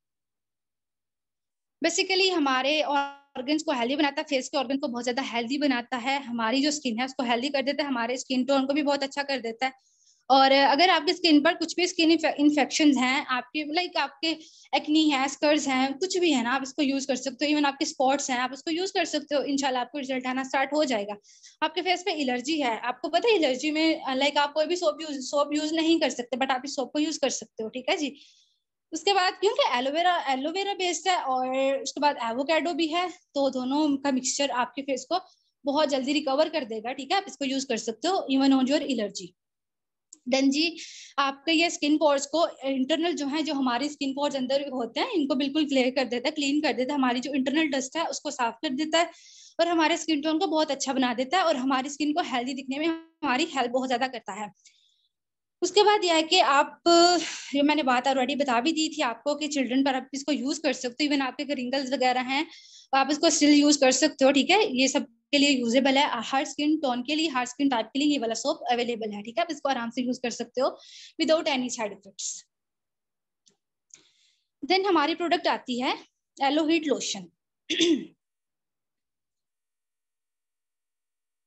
B: Basically हमारे ऑर्गन्स को हेल्दी बनाता है, फेस के ऑर्गन को बहुत ज्यादा हेल्दी बनाता है, हमारी जो स्किन है उसको हेल्दी कर देता है, हमारे स्किन टोन को भी बहुत अच्छा कर देता है। और अगर आपकी स्किन पर कुछ भी स्किन इन्फेक्शंस हैं, आपके लाइक आपके एक्नी है, स्कर्स हैं, कुछ भी है ना, आप इसको यूज कर सकते हो। इवन आपके स्पॉट्स हैं, आप इसको यूज कर सकते हो, इंशाल्लाह आपको रिजल्ट आना स्टार्ट हो जाएगा। आपके फेस पे एलर्जी है, आपको पता है एलर्जी में लाइक आप कोई भी सोप यूज नहीं कर सकते, बट आप इस सोप को यूज कर सकते हो, ठीक है जी। उसके बाद क्योंकि एलोवेरा बेस्ड है और उसके बाद एवोकाडो भी है, तो दोनों का मिक्सचर आपके फेस को बहुत जल्दी रिकवर कर देगा, ठीक है। आप इसको यूज कर सकते हो even on your allergy. Then जी आपके ये स्किन पोर्स को इंटरनल जो है, जो हमारी स्किन पोर्स अंदर होते हैं, इनको बिल्कुल क्लियर कर देता है, क्लीन कर देता है, हमारी जो इंटरनल डस्ट है उसको साफ कर देता है और हमारे स्किन टोन को बहुत अच्छा बना देता है और हमारी स्किन को हेल्दी दिखने में हमारी हेल्प बहुत ज्यादा करता है। उसके बाद यह है कि आप, जो मैंने बात ऑलरेडी बता भी दी थी आपको कि चिल्ड्रन पर आप इसको यूज कर सकते हो, इवन आपके रिंकल्स वगैरह हैं तो आप इसको स्टिल यूज कर सकते हो, ठीक है। ये सब के लिए यूजेबल है, हर स्किन टोन के लिए, हर स्किन टाइप के लिए ये वाला सोप अवेलेबल है, ठीक है। आप इसको आराम से यूज कर सकते हो without any side effects. Then हमारी प्रोडक्ट आती है एलो हीट लोशन।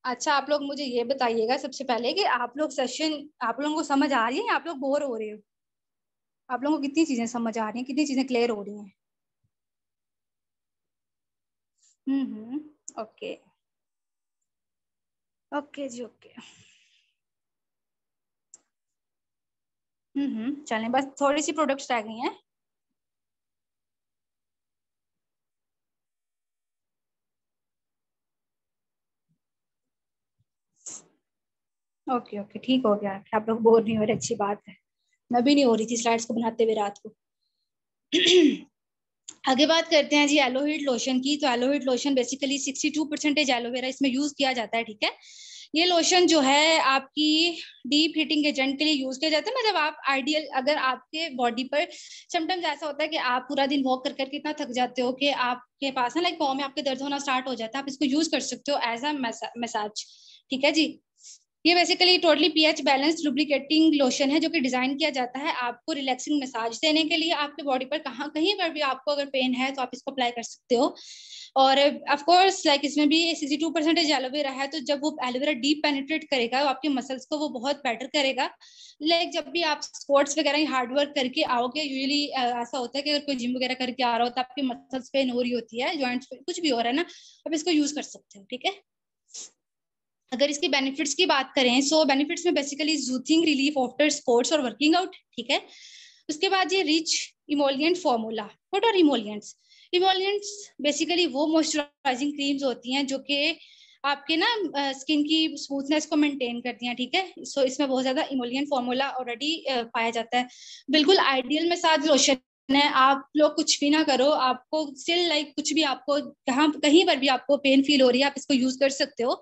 B: अच्छा, आप लोग मुझे ये बताइएगा सबसे पहले कि आप लोग सेशन, आप लोगों को समझ आ रही है या आप लोग बोर हो रहे हो? आप लोगों को कितनी चीजें समझ आ रही हैं, कितनी चीजें क्लियर हो रही हैं? ओके ओके जी, ओके। चलें, बस थोड़ी सी प्रोडक्ट्स रह गई हैं। ओके ओके, ठीक हो गया, आप लोग बोर नहीं हो रहे, अच्छी बात है। मैं भी नहीं हो रही थी स्लाइड्स को बनाते हुए रात को। आगे बात करते हैं जी एलोहीट लोशन की। तो एलोहीट लोशन बेसिकली 62% एलोवेरा इसमें यूज किया जाता है, ठीक है। ये लोशन जो है आपकी डीप हीटिंग एजेंट के लिए यूज किया जाता है। मतलब आप आइडियल, अगर आपके बॉडी पर समटाइम्स ऐसा होता है कि आप पूरा दिन वॉक कर करके इतना थक जाते हो कि आपके पास ना लाइक पाँव में आपके दर्द होना स्टार्ट हो जाता है, आप इसको यूज कर सकते हो एज अ मसाज, ठीक है जी। ये basically totally pH balanced lubricating lotion है जो कि डिजाइन किया जाता है आपको रिलैक्सिंग मसाज देने के लिए। आपके बॉडी पर कहीं पर भी आपको अगर पेन है तो आप इसको अप्लाई कर सकते हो। और ऑफ कोर्स लाइक इसमें भी 62% एलोवेरा है, तो जब वो एलोवेरा डीप पेनिट्रेट करेगा तो आपके मसल्स को वो बहुत बेटर करेगा। लाइक जब भी आप स्पोर्ट्स वगैरह हार्ड वर्क करके आओगे, यूजुअली ऐसा होता है कि अगर कोई जिम वगैरह करके आ रहा हो तो आपके मसल्स पेन हो रही होती है, जॉइंट्स पे कुछ भी हो रहा है ना, आप इसको यूज कर सकते हो। ठीक है, अगर इसके बेनिफिट्स की बात करें, सो बेनिफिट्स में basically soothing relief after sports और वर्किंग आउट। ठीक है, उसके बाद ये rich emollient formula. What are emollients? Emollients basically वो मॉइस्चराइजिंग क्रीम्स होती हैं जो कि आपके ना स्किन की स्मूथनेस को मेंटेन करती हैं। ठीक है, सो इसमें बहुत ज्यादा इमोलिएंट फॉर्मूला ऑलरेडी पाया जाता है। बिल्कुल आइडियल मसाज लोशन है। आप लोग कुछ भी ना करो, आपको स्टिल लाइक कुछ भी आपको कहीं पर भी आपको पेन फील हो रही है, आप इसको यूज कर सकते हो।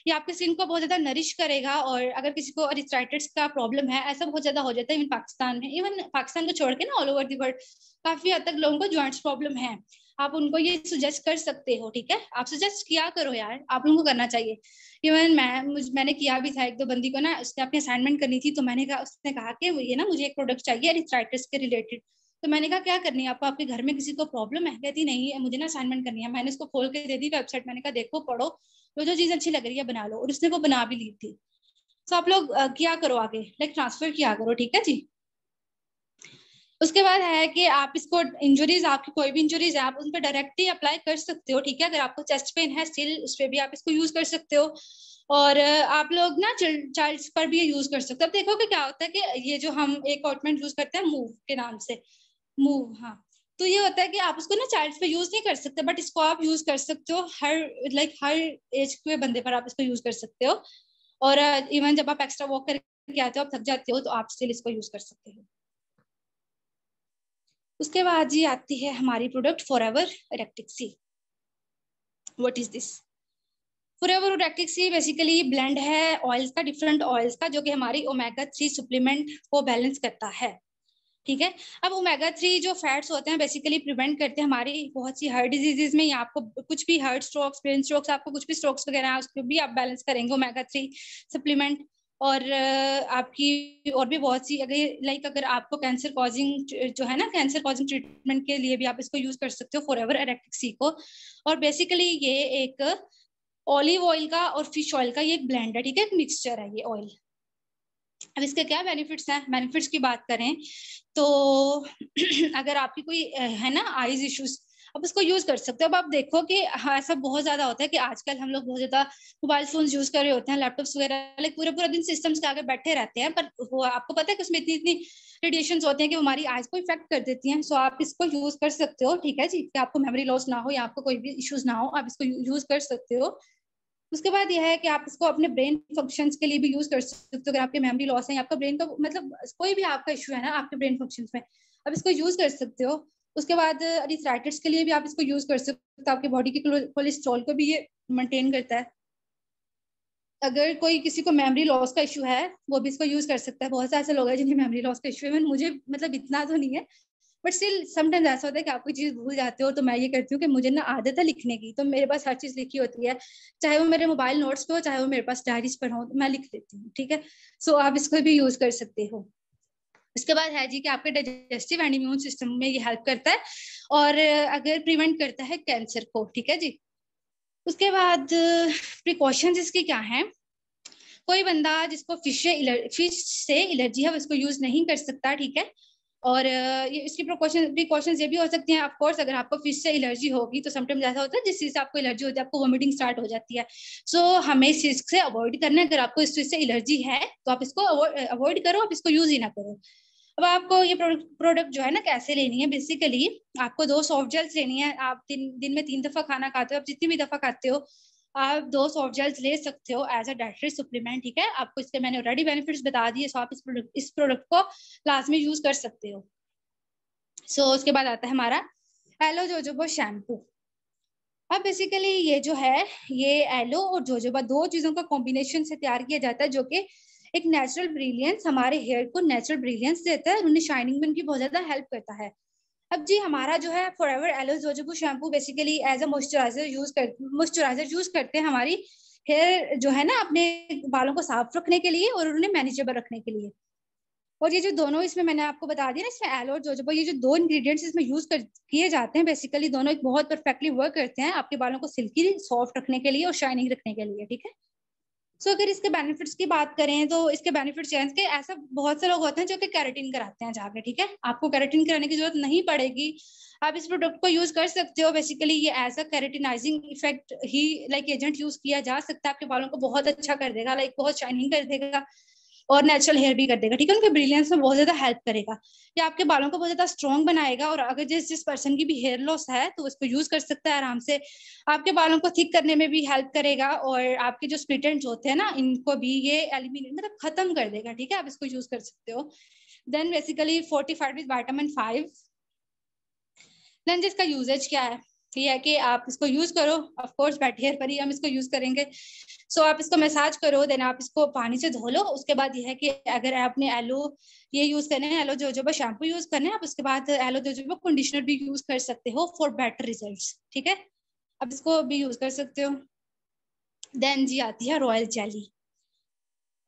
B: ये आपके स्किन को बहुत ज्यादा नरिश करेगा। और अगर किसी को अरिथ्राइटिस का प्रॉब्लम है, ऐसा बहुत ज्यादा हो जाता है इवन पाकिस्तान में, इवन पाकिस्तान को छोड़ के ना ऑल ओवर द वर्ल्ड काफी हद तक लोगों को जॉइंट्स प्रॉब्लम है, आप उनको ये सुजेस्ट कर सकते हो। ठीक है, आप सुजेस्ट किया करो यार, आप लोगों को करना चाहिए। इवन मैंने किया भी था, एक दो बंदी को ना उसने अपनी असाइनमेंट करनी थी, तो मैंने कहा, उसने कहा कि ये ना मुझे एक प्रोडक्ट चाहिए अरिथ्राइटिस के रिलेटेड। तो मैंने कहा क्या करनी है आपको, आपके घर में किसी को प्रॉब्लम है? कहती नहीं है, मुझे ना असाइनमेंट करनी है। मैंने उसको खोल के दे दी वेबसाइट, मैंने कहा देखो पढ़ो, जो चीज अच्छी लग रही है बना लो, और उसने वो बना भी ली थी। तो आप लोग किया करो आगे, लाइक ट्रांसफर किया करो। ठीक है जी। उसके बाद है कि आप इसको इंजरीज, आपकी कोई भी इंजरीज है, आप उन पर डायरेक्टली अप्लाई कर सकते हो। ठीक है, अगर आपको चेस्ट पेन है स्टिल, उस पर भी आप इसको यूज कर सकते हो। और आप लोग ना चाइल्ड्स पर भी यूज कर सकते हो। अब देखो कि क्या होता है कि ये जो हम एक ऑइंटमेंट यूज करते हैं मूव के नाम से, मूव, हाँ, तो ये होता है कि आप उसको ना चाइल्ड्स पे यूज नहीं कर सकते, बट इसको आप यूज कर सकते हो हर एज के बंदे पर आप इसको यूज कर सकते हो। और इवन जब आप एक्स्ट्रा वॉक करके आते हो, आप थक जाते हो, तो आप स्टिल इसको यूज कर सकते हो। उसके बाद जी आती है हमारी product Forever Arctic Sea. What is this? Forever Arctic Sea basically blend है ऑयल्स का, डिफरेंट ऑयल्स का, जो कि हमारी ओमेगा 3 सप्लीमेंट को बैलेंस करता है। ठीक है, अब ओमेगा 3 जो फैट्स होते हैं बेसिकली प्रिवेंट करते हैं हमारी बहुत सी हार्ट डिजीजेज में, या आपको कुछ भी हार्ट स्ट्रोक्स, ब्रेन स्ट्रोक्स, आपको कुछ भी स्ट्रोक्स वगैरह है, उसको भी आप बैलेंस करेंगे ओमेगा 3 सप्लीमेंट। और आपकी और भी बहुत सी, अगर आपको कैंसर कॉजिंग जो है ना, कैंसर कॉजिंग ट्रीटमेंट के लिए भी आप इसको यूज कर सकते हो, फॉरएवर इरेक्टिक सी को। और बेसिकली ये एक ऑलिव ऑयल का और फिश ऑयल का ये एक ब्लेंड है। ठीक है, एक मिक्सचर है ये ऑयल। अब इसके क्या बेनिफिट्स हैं? बेनिफिट्स की बात करें तो अगर आपकी कोई है ना आईज इश्यूज, आप उसको यूज कर सकते हो। अब आप देखो कि हाँ, ऐसा बहुत ज्यादा होता है कि आजकल हम लोग बहुत ज्यादा मोबाइल फोन यूज कर रहे होते हैं, लैपटॉप्स वगैरह, लाइक पूरे पूरे दिन सिस्टम्स के आगे बैठे रहते हैं, पर वो आपको पता है कि उसमें इतनी इतनी रेडिएशंस होते हैं कि हमारी आईज को इफेक्ट कर देती हैं। सो आप इसको यूज कर सकते हो। ठीक है जी, कि आपको मेमोरी लॉस ना हो या आपको कोई भी इश्यूज ना हो, आप इसको यूज कर सकते हो। उसके बाद यह है कि आप इसको अपने ब्रेन फंक्शंस के लिए भी यूज कर सकते हो। अगर आपके मेमोरी लॉस है, आपका ब्रेन का मतलब कोई भी आपका इशू है ना आपके ब्रेन फंक्शंस में, आप इसको यूज कर सकते हो। उसके बाद अरिथ्राइटिस के लिए भी आप इसको यूज कर सकते हो। आपकी बॉडी के कोलेस्ट्रॉल को भी ये मेंटेन करता है। अगर कोई किसी को मेमोरी लॉस का इशू है, वो भी इसको यूज कर सकता है। बहुत से ऐसे लोग हैं जिन्हें मेमोरी लॉस का इशू है, मुझे मतलब इतना तो नहीं है, बट स्टिल समटाइम्स ऐसा होता है कि आप कोई चीज भूल जाते हो। तो मैं ये करती हूँ कि मुझे ना आदत है लिखने की, तो मेरे पास हर चीज लिखी होती है, चाहे वो मेरे मोबाइल नोट्स पे हो, चाहे वो मेरे पास डायरीज पर हो, मैं लिख लेती हूँ। ठीक है, सो आप इसको भी यूज कर सकते हो। इसके बाद है जी कि आपके डाइजेस्टिव एंड इम्यून सिस्टम में ये हेल्प करता है, और अगर प्रिवेंट करता है कैंसर को। ठीक है जी। उसके बाद प्रिकॉशंस इसके क्या हैं? कोई बंदा जिसको फिश से एलर्जी है वो इसको यूज नहीं कर सकता। ठीक है, और इसकी प्रिकॉशंस ये भी हो सकती हैं। ऑफ कोर्स अगर आपको फिश से एलर्जी होगी तो समटाइम्स ऐसा होता है जिस चीज से आपको एलर्जी होती है आपको वोमिटिंग स्टार्ट हो जाती है। सो हमें इस चीज से अवॉइड करना है। अगर आपको इस चीज से एलर्जी है तो आप इसको अवॉइड करो, आप इसको यूज ही ना करो। अब आपको ये प्रोडक्ट जो है ना कैसे लेनी है, बेसिकली आपको 2 सॉफ्ट जेल्स लेनी है। आप दिन में 3 दफा खाना खाते हो, आप जितनी भी दफा खाते हो आप 2 सॉफ्ट जेल्स ले सकते हो एज अ डाइटरी सप्लीमेंट। ठीक है, आपको इसके मैंने ऑलरेडी बेनिफिट्स बता दिए, सो आप इस प्रोडक्ट को लाजमी यूज कर सकते हो। सो उसके बाद आता है हमारा एलो जोजोबा शैम्पू। अब बेसिकली ये जो है ये एलो और जोजोबा 2 चीजों का कॉम्बिनेशन से तैयार किया जाता है, जो कि एक नेचुरल ब्रिलियंस, हमारे हेयर को नेचुरल ब्रिलियंस देता है, उन्हें शाइनिंग में उनकी बहुत ज्यादा हेल्प करता है। अब जी हमारा जो है Forever aloe jojoba shampoo basically as a moisturiser use करते हैं हमारी हेयर जो है ना अपने बालों को साफ रखने के लिए और उन्हें मैनेजेबल रखने के लिए। और ये जो दोनों इसमें मैंने आपको बता दिया ना, इसमें एलो और जोजोबा, ये जो दो इंग्रेडिएंट्स इसमें यूज किए जाते हैं, बेसिकली दोनों एक बहुत परफेक्टली वर्क करते हैं आपके बालों को सिल्की सॉफ्ट रखने के लिए और शाइनिंग रखने के लिए, ठीक है। सो अगर इसके बेनिफिट्स की बात करें तो इसके बेनिफिट्स हैं कि ऐसा बहुत से लोग होते हैं जो कि केराटिन कराते हैं जाके, ठीक है। आपको केराटिन कराने की जरूरत नहीं पड़ेगी, आप इस प्रोडक्ट को यूज कर सकते हो। बेसिकली ये एज अ केराटिनाइजिंग इफेक्ट ही लाइक एजेंट यूज किया जा सकता है, आपके बालों को बहुत अच्छा कर देगा, लाइक बहुत शाइनिंग कर देगा और नेचुरल हेयर भी कर देगा, ठीक है। उनके ब्रिलियंस में बहुत ज्यादा हेल्प करेगा, ये आपके बालों को बहुत ज्यादा स्ट्रॉन्ग बनाएगा। और अगर जिस पर्सन की भी हेयर लॉस है तो उसको यूज कर सकता है आराम से, आपके बालों को थिक करने में भी हेल्प करेगा और आपके जो स्प्लिट एंड्स होते हैं ना इनको भी ये एलिमिनेट मतलब खत्म कर देगा, ठीक है। आप इसको यूज कर सकते हो। Then basically fortified with vitamin 5। Then जिसका यूजेज क्या है, ये है कि आप इसको यूज करो, ऑफ कोर्स वेट हेयर पर ही हम इसको यूज करेंगे। सो आप इसको मसाज करो, देन आप इसको पानी से धो लो। उसके बाद ये है कि अगर आपने एलो ये यूज करने हैं, एलो जोजोबा शैम्पू यूज करने हैं, आप उसके बाद एलो जोजोबा कंडीशनर भी यूज कर सकते हो फॉर बेटर रिजल्ट्स, ठीक है। अब इसको भी यूज कर सकते हो। देन जी आती है रॉयल जेली।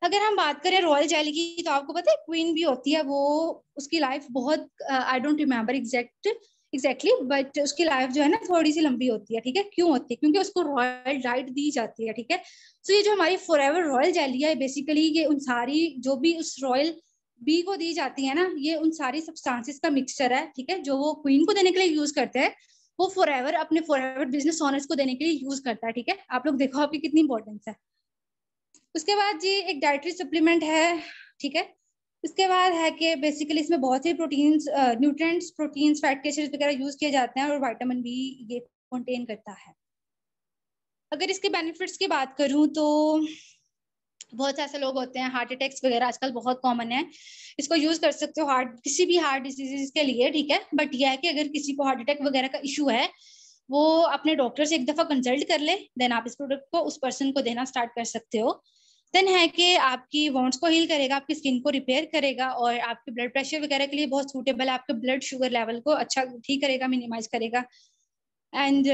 B: अगर हम बात करें रॉयल जेली की तो आपको पता है क्वीन भी होती है, वो उसकी लाइफ बहुत I don't remember exactly but उसकी लाइफ जो है ना थोड़ी सी लंबी होती है, ठीक है। क्यों होती है? क्योंकि उसको रॉयल राइट दी जाती है, ठीक है। तो ये जो हमारी फॉरएवर रॉयल जेली है, बेसिकली ये उन सारी जो भी उस रॉयल बी को दी जाती है ना, ये उन सारी सब्सटेंसेस का मिक्सचर है, ठीक है, जो वो क्वीन को देने के लिए यूज करते हैं, वो फॉरएवर अपने फॉरएवर बिजनेस ओनर्स को देने के लिए यूज करता है, ठीक है। आप लोग देखो आपकी कितनी इंपॉर्टेंस है। उसके बाद जी एक डाइटरी सप्लीमेंट है, ठीक है। उसके बाद है कि बेसिकली इसमें बहुत से proteins, nutrients, proteins, fatty acids वगैरह यूज किए जाते हैं और विटामिन बी ये कंटेन करता है। अगर इसके बेनिफिट्स की बात करूं तो बहुत से ऐसे लोग होते हैं, हार्ट अटैक्स वगैरह आजकल बहुत कॉमन है, इसको यूज कर सकते हो किसी भी हार्ट डिजीज के लिए, ठीक है। बट यह है कि अगर किसी को हार्ट अटैक वगैरह का इशू है, वो अपने डॉक्टर से एक दफा कंसल्ट कर ले, देन आप इस प्रोडक्ट को उस पर्सन को देना स्टार्ट कर सकते हो। देन है कि आपकी वॉन्ट्स को हील करेगा, आपकी स्किन को रिपेयर करेगा और आपके ब्लड प्रेशर वगैरह के लिए बहुत सूटेबल है, आपके ब्लड शुगर लेवल को अच्छा ठीक करेगा, मिनिमाइज करेगा। एंड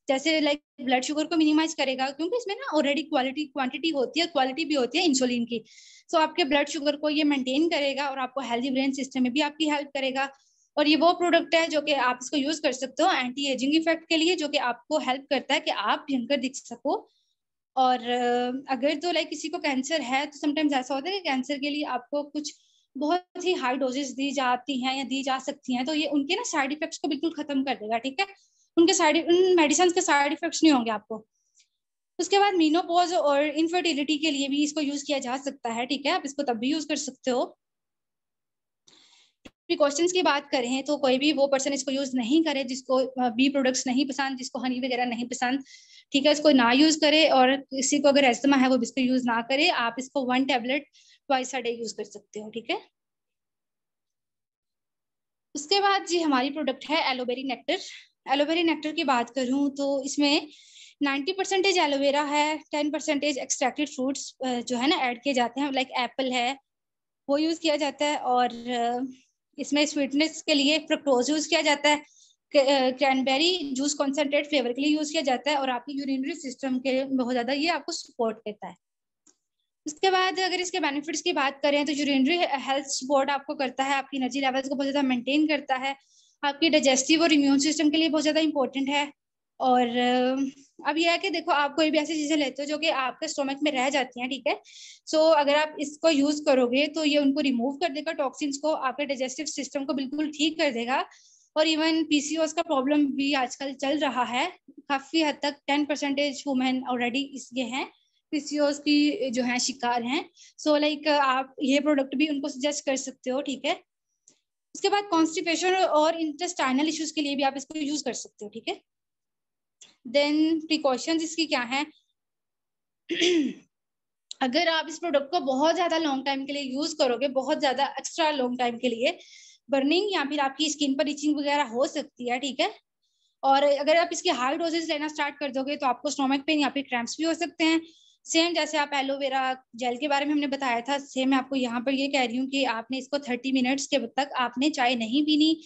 B: जैसे लाइक ब्लड शुगर को मिनिमाइज करेगा, क्योंकि इसमें ना ऑलरेडी क्वांटिटी होती है, क्वालिटी भी होती है इंसुलिन की। सो आपके ब्लड शुगर को ये मेंटेन करेगा और आपको हेल्दी ब्रेन सिस्टम में भी आपकी हेल्प करेगा। और ये वो प्रोडक्ट है जो कि आप इसको यूज कर सकते हो एंटी एजिंग इफेक्ट के लिए, जो कि आपको हेल्प करता है कि आप यंगर दिख सको। और अगर तो लाइक किसी को कैंसर है तो समटाइम्स ऐसा होता है कि कैंसर के लिए आपको कुछ बहुत ही हाई डोजेस दी जाती हैं या दी जा सकती हैं, तो ये उनके ना साइड इफेक्ट्स को बिल्कुल खत्म कर देगा, ठीक है। उन मेडिसिन के साइड इफेक्ट्स नहीं होंगे आपको। उसके बाद मीनोपॉज और इनफर्टिलिटी के लिए भी इसको यूज किया जा सकता है, ठीक है। आप इसको तब भी यूज कर सकते हो। प्रिकॉशंस की बात करें तो कोई भी वो पर्सन इसको यूज नहीं करे जिसको बी प्रोडक्ट्स नहीं पसंद, जिसको हनी वगैरह नहीं पसंद, ठीक है, इसको ना यूज करे। और किसी को अगर एस्थमा है वो इसको यूज ना करे। आप इसको 1 tablet twice a day use कर सकते हो, ठीक है। उसके बाद जी हमारी प्रोडक्ट है एलोवेरी नेक्टर। एलोवेरी नेक्टर की बात करूं तो इसमें 90% एलोवेरा है, 10% एक्सट्रैक्टेड फ्रूट्स जो है ना ऐड किए जाते हैं, लाइक एप्पल है वो यूज किया जाता है। और इसमें स्वीटनेस के लिए फ्रक्टोज यूज किया जाता है, क्रैनबेरी जूस कॉन्सेंट्रेट फ्लेवर के लिए यूज किया जाता है और आपकी यूरिनरी सिस्टम के बहुत ज्यादा ये आपको सपोर्ट करता है। उसके बाद अगर इसके बेनिफिट्स की बात करें तो यूरिनरी हेल्थ सपोर्ट आपको करता है, आपकी एनर्जी लेवल्स को बहुत ज्यादा मेंटेन करता है, आपकी डाइजेस्टिव और इम्यून सिस्टम के लिए बहुत ज्यादा इंपॉर्टेंट है। और अब यह है कि देखो आप कोई भी ऐसी चीजें लेते हो जो कि आपके स्टोमक में रह जाती हैं, ठीक है। सो अगर आप इसको यूज करोगे तो ये उनको रिमूव कर देगा, टॉक्सिन्स को, आपके डाइजेस्टिव सिस्टम को बिल्कुल ठीक कर देगा। और इवन पीसीओएस का प्रॉब्लम भी आजकल चल रहा है काफी हद तक, 10% वुमेन ऑलरेडी ये हैं पीसीओएस की जो है शिकार हैं। सो लाइक आप ये प्रोडक्ट भी उनको सजेस्ट कर सकते हो, ठीक है। उसके बाद कॉन्स्टिपेशन और इंटेस्टाइनल इश्यूज के लिए भी आप इसको यूज कर सकते हो, ठीक है। देन प्रिकॉशंस इसकी क्या है अगर आप इस प्रोडक्ट को बहुत ज्यादा लॉन्ग टाइम के लिए यूज करोगे, बहुत ज्यादा एक्स्ट्रा लॉन्ग टाइम के लिए, बर्निंग या फिर आपकी स्किन पर इचिंग वगैरह हो सकती है, ठीक है। और अगर आप इसके हाई डोजेस लेना स्टार्ट कर दोगे तो आपको स्टोमक पेन या फिर क्रैम्प्स भी हो सकते हैं। सेम जैसे आप एलोवेरा जेल के बारे में हमने बताया था, सेम मैं आपको यहाँ पर ये कह रही हूँ कि आपने इसको 30 मिनट्स के तक आपने चाय नहीं पीनी।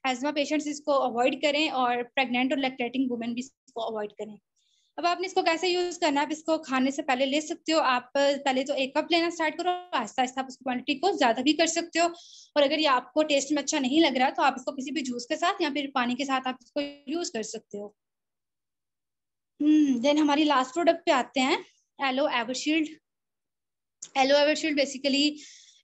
B: एस्मा पेशेंट्स इसको अवॉइड करें और प्रेग्नेंट और लैक्टेटिंग वुमेन भी इसको अवॉइड करें। अब आपने इसको कैसे यूज करना है, आप इसको खाने से पहले ले सकते हो। आप पहले तो 1 कप लेना स्टार्ट करो, आहिस्ता आहिस्ता आप उसकी क्वांटिटी को ज्यादा भी कर सकते हो। और अगर ये आपको टेस्ट में अच्छा नहीं लग रहा तो आप इसको किसी भी जूस के साथ या फिर पानी के साथ आप इसको यूज कर सकते हो। देन हमारी लास्ट प्रोडक्ट पे आते हैं, एलो एवरशील्ड। एलो एवरशील्ड बेसिकली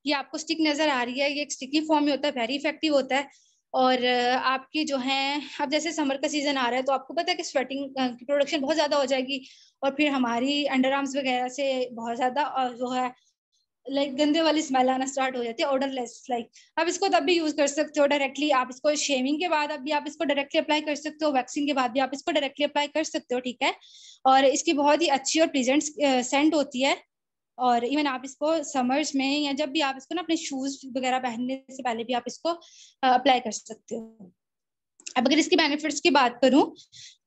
B: ये आपको स्टिक नजर आ रही है, ये एक स्टिकी फॉर्म में होता है, वेरी इफेक्टिव होता है। और आपकी जो है, अब जैसे समर का सीजन आ रहा है तो आपको पता है कि स्वेटिंग की प्रोडक्शन बहुत ज्यादा हो जाएगी और फिर हमारी अंडर आर्म्स वगैरह से बहुत ज्यादा जो है लाइक गंदे वाली स्मेल आना स्टार्ट हो जाती है, ऑर्डरलेस लाइक। आप इसको तब भी यूज कर सकते हो डायरेक्टली, आप इसको शेविंग के बाद अभी आप इसको डायरेक्टली अप्लाई कर सकते हो, वैक्सिंग के बाद भी आप इसको डायरेक्टली अप्लाई कर सकते हो, ठीक है। और इसकी बहुत ही अच्छी और प्लीजेंट सेंट होती है। और इवन आप इसको समर्स में या जब भी आप इसको ना अपने शूज वगैरह पहनने से पहले भी आप इसको अप्लाई कर सकते हो। अब अगर इसकी बेनिफिट्स की बात करूं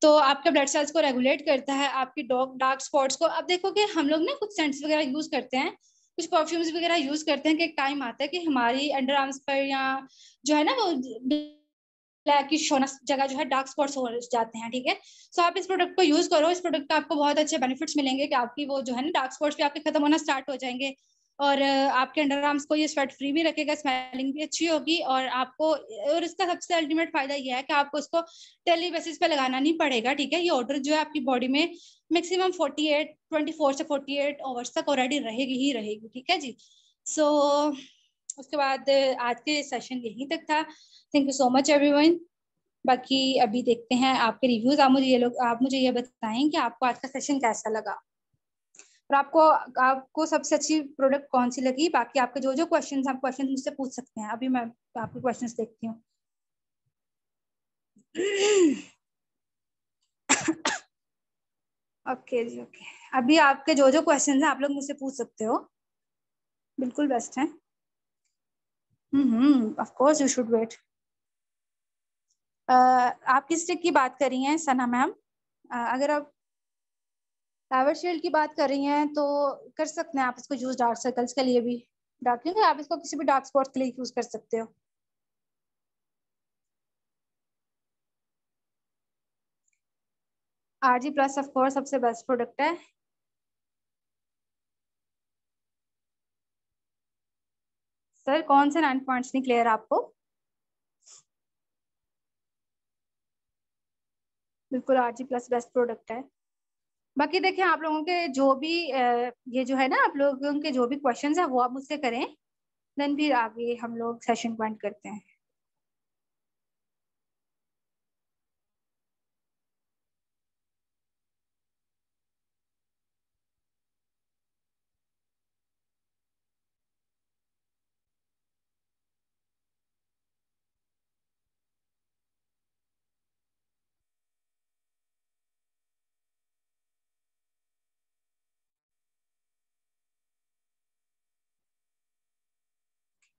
B: तो आपके ब्लड सेल्स को रेगुलेट करता है, आपकी डार्क स्पॉट्स को। अब देखो कि हम लोग ना कुछ सेंट्स वगैरह यूज करते हैं, कुछ परफ्यूम्स वगैरह यूज करते हैं कि एक टाइम आता है कि हमारी अंडर आर्म्स पर या जो है ना वो ब्लैकिश होना जगह जो है डार्क स्पॉट्स हो जाते हैं, ठीक है। सो आप इस प्रोडक्ट को यूज करो, इस प्रोडक्ट का आपको बहुत अच्छे बेनिफिट्स मिलेंगे कि आपकी वो जो है ना डार्क स्पॉट्स भी आपके खत्म होना स्टार्ट हो जाएंगे। और आपके अंडर आर्म्स को ये स्वेट फ्री भी रखेगा, स्मेलिंग भी अच्छी होगी। और आपको, और इसका सबसे अल्टीमेट फायदा ये है कि आपको इसको डेली बेसिस पे लगाना नहीं पड़ेगा, ठीक है। ये ऑर्डर जो है आपकी बॉडी में मैक्सिमम 24 से 48 आवर्स तक ऑलरेडी रहेगी ही रहेगी, ठीक है जी। सो उसके बाद आज के सेशन यहीं तक था। Thank you so much everyone. बाकी अभी देखते हैं आपके रिव्यूज। आप मुझे ये बताएं कि आपको आज का सेशन कैसा लगा और आपको सबसे अच्छी प्रोडक्ट कौन सी लगी। बाकी आपके जो जो क्वेश्चंस आप क्वेश्चन मुझसे पूछ सकते हैं। अभी मैं आपके क्वेश्चंस देखती हूँ। ओके जी, ओके। अभी आपके जो जो क्वेश्चंस हैं आप लोग मुझसे पूछ सकते हो, बिल्कुल बेस्ट है। Of course you should wait. आप किस स्टिक की बात कर रही हैं सना मैम? अगर आप एवरशील्ड की बात कर रही हैं तो कर सकते हैं आप इसको यूज डार्क सर्कल्स के लिए भी। डार्क नहीं, आप इसको किसी भी डार्क स्पॉट्स के लिए यूज कर सकते हो। आरजी प्लस ऑफ कोर्स सबसे बेस्ट प्रोडक्ट है। सर कौन से 9 पॉइंट्स नहीं क्लियर आपको? बिल्कुल आरजी प्लस बेस्ट प्रोडक्ट है। बाकी देखिए आप लोगों के जो भी ये जो है ना आप लोगों के जो भी क्वेश्चंस है वो आप मुझसे करें, देन फिर आगे हम लोग सेशन पॉइंट करते हैं।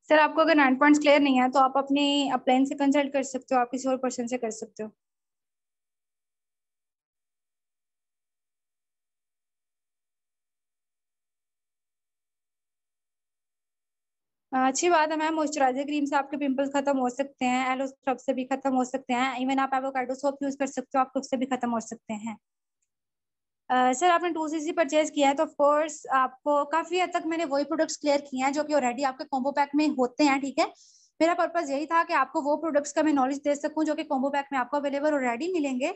B: सर आपको अगर 9 पॉइंट्स क्लियर नहीं है तो आप अपने अपलाइन से कंसल्ट कर सकते हो, आप किसी और पर्सन से कर सकते हो। अच्छी बात है मैम। मॉइस्चराइजर क्रीम से आपके पिंपल्स खत्म हो सकते हैं, एलो स्क्रब से भी खत्म हो सकते हैं, इवन आप एवोकाडो सोप यूज कर सकते हो, आप उससे भी खत्म हो सकते हैं। सर आपने 2cc परचेज किया है तो ऑफ कोर्स आपको काफी हद तक मैंने वही प्रोडक्ट्स क्लियर किए हैं जो कि ऑलरेडी आपके कॉम्बो पैक में होते हैं, ठीक है। मेरा पर्पस यही था कि आपको वो प्रोडक्ट्स का मैं नॉलेज दे सकूं जो कि कॉम्बो पैक में आपको अवेलेबल ऑलरेडी मिलेंगे।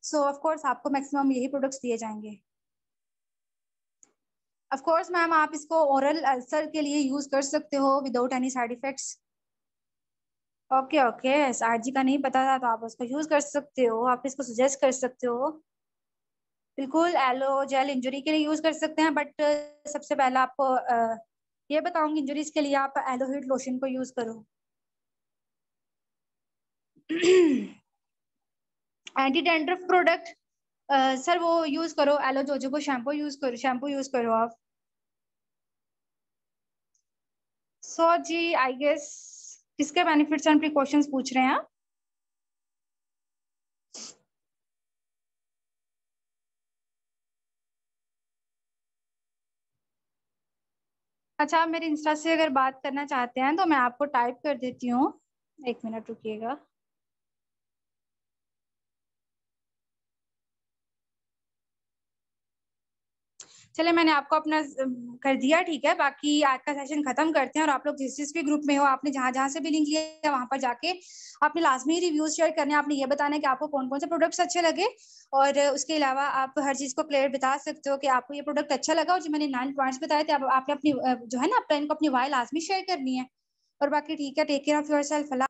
B: सो ऑफ कोर्स आपको मैक्सिमम यही प्रोडक्ट्स दिए जाएंगे। ऑफ कोर्स मैम आप इसको ओरल अल्सर के लिए यूज कर सकते हो without any side effects. Okay okay, Argi का नहीं पता था तो आप उसको यूज कर सकते हो, आप इसको सजेस्ट कर सकते हो। बिल्कुल एलो जेल इंजरी के लिए यूज कर सकते हैं, बट सबसे पहले आपको ये बताऊंगी इंजरीज के लिए आप एलो हीट लोशन को यूज करो। एंटी डैंड्रफ प्रोडक्ट सर वो यूज करो एलो जोजोबो शैम्पू यूज करो आप। सो जी आई गेस किसके बेनिफिट्स एंड प्रिकॉशंस पूछ रहे हैं आप? अच्छा, आप मेरे इंस्टा से अगर बात करना चाहते हैं तो मैं आपको टाइप कर देती हूँ, 1 मिनट रुकिएगा। चले मैंने आपको अपना कर दिया, ठीक है। बाकी आज का सेशन खत्म करते हैं और आप लोग जिस भी ग्रुप में हो, आपने जहां जहां से भी लिंक लिया है वहां पर जाके आपने लाजमी रिव्यूज शेयर करने, आपने ये बताना है कि आपको कौन कौन से प्रोडक्ट्स अच्छे लगे, और उसके अलावा आप हर चीज को क्लियर बता सकते हो कि आपको ये प्रोडक्ट अच्छा लगा, और जो मैंने 9 पॉइंट्स बताए थे आपने अपनी जो है ना अपनी वाई लाजमी शेयर करनी है। और बाकी ठीक है, टेक केयर ऑफ योरसेल्फ।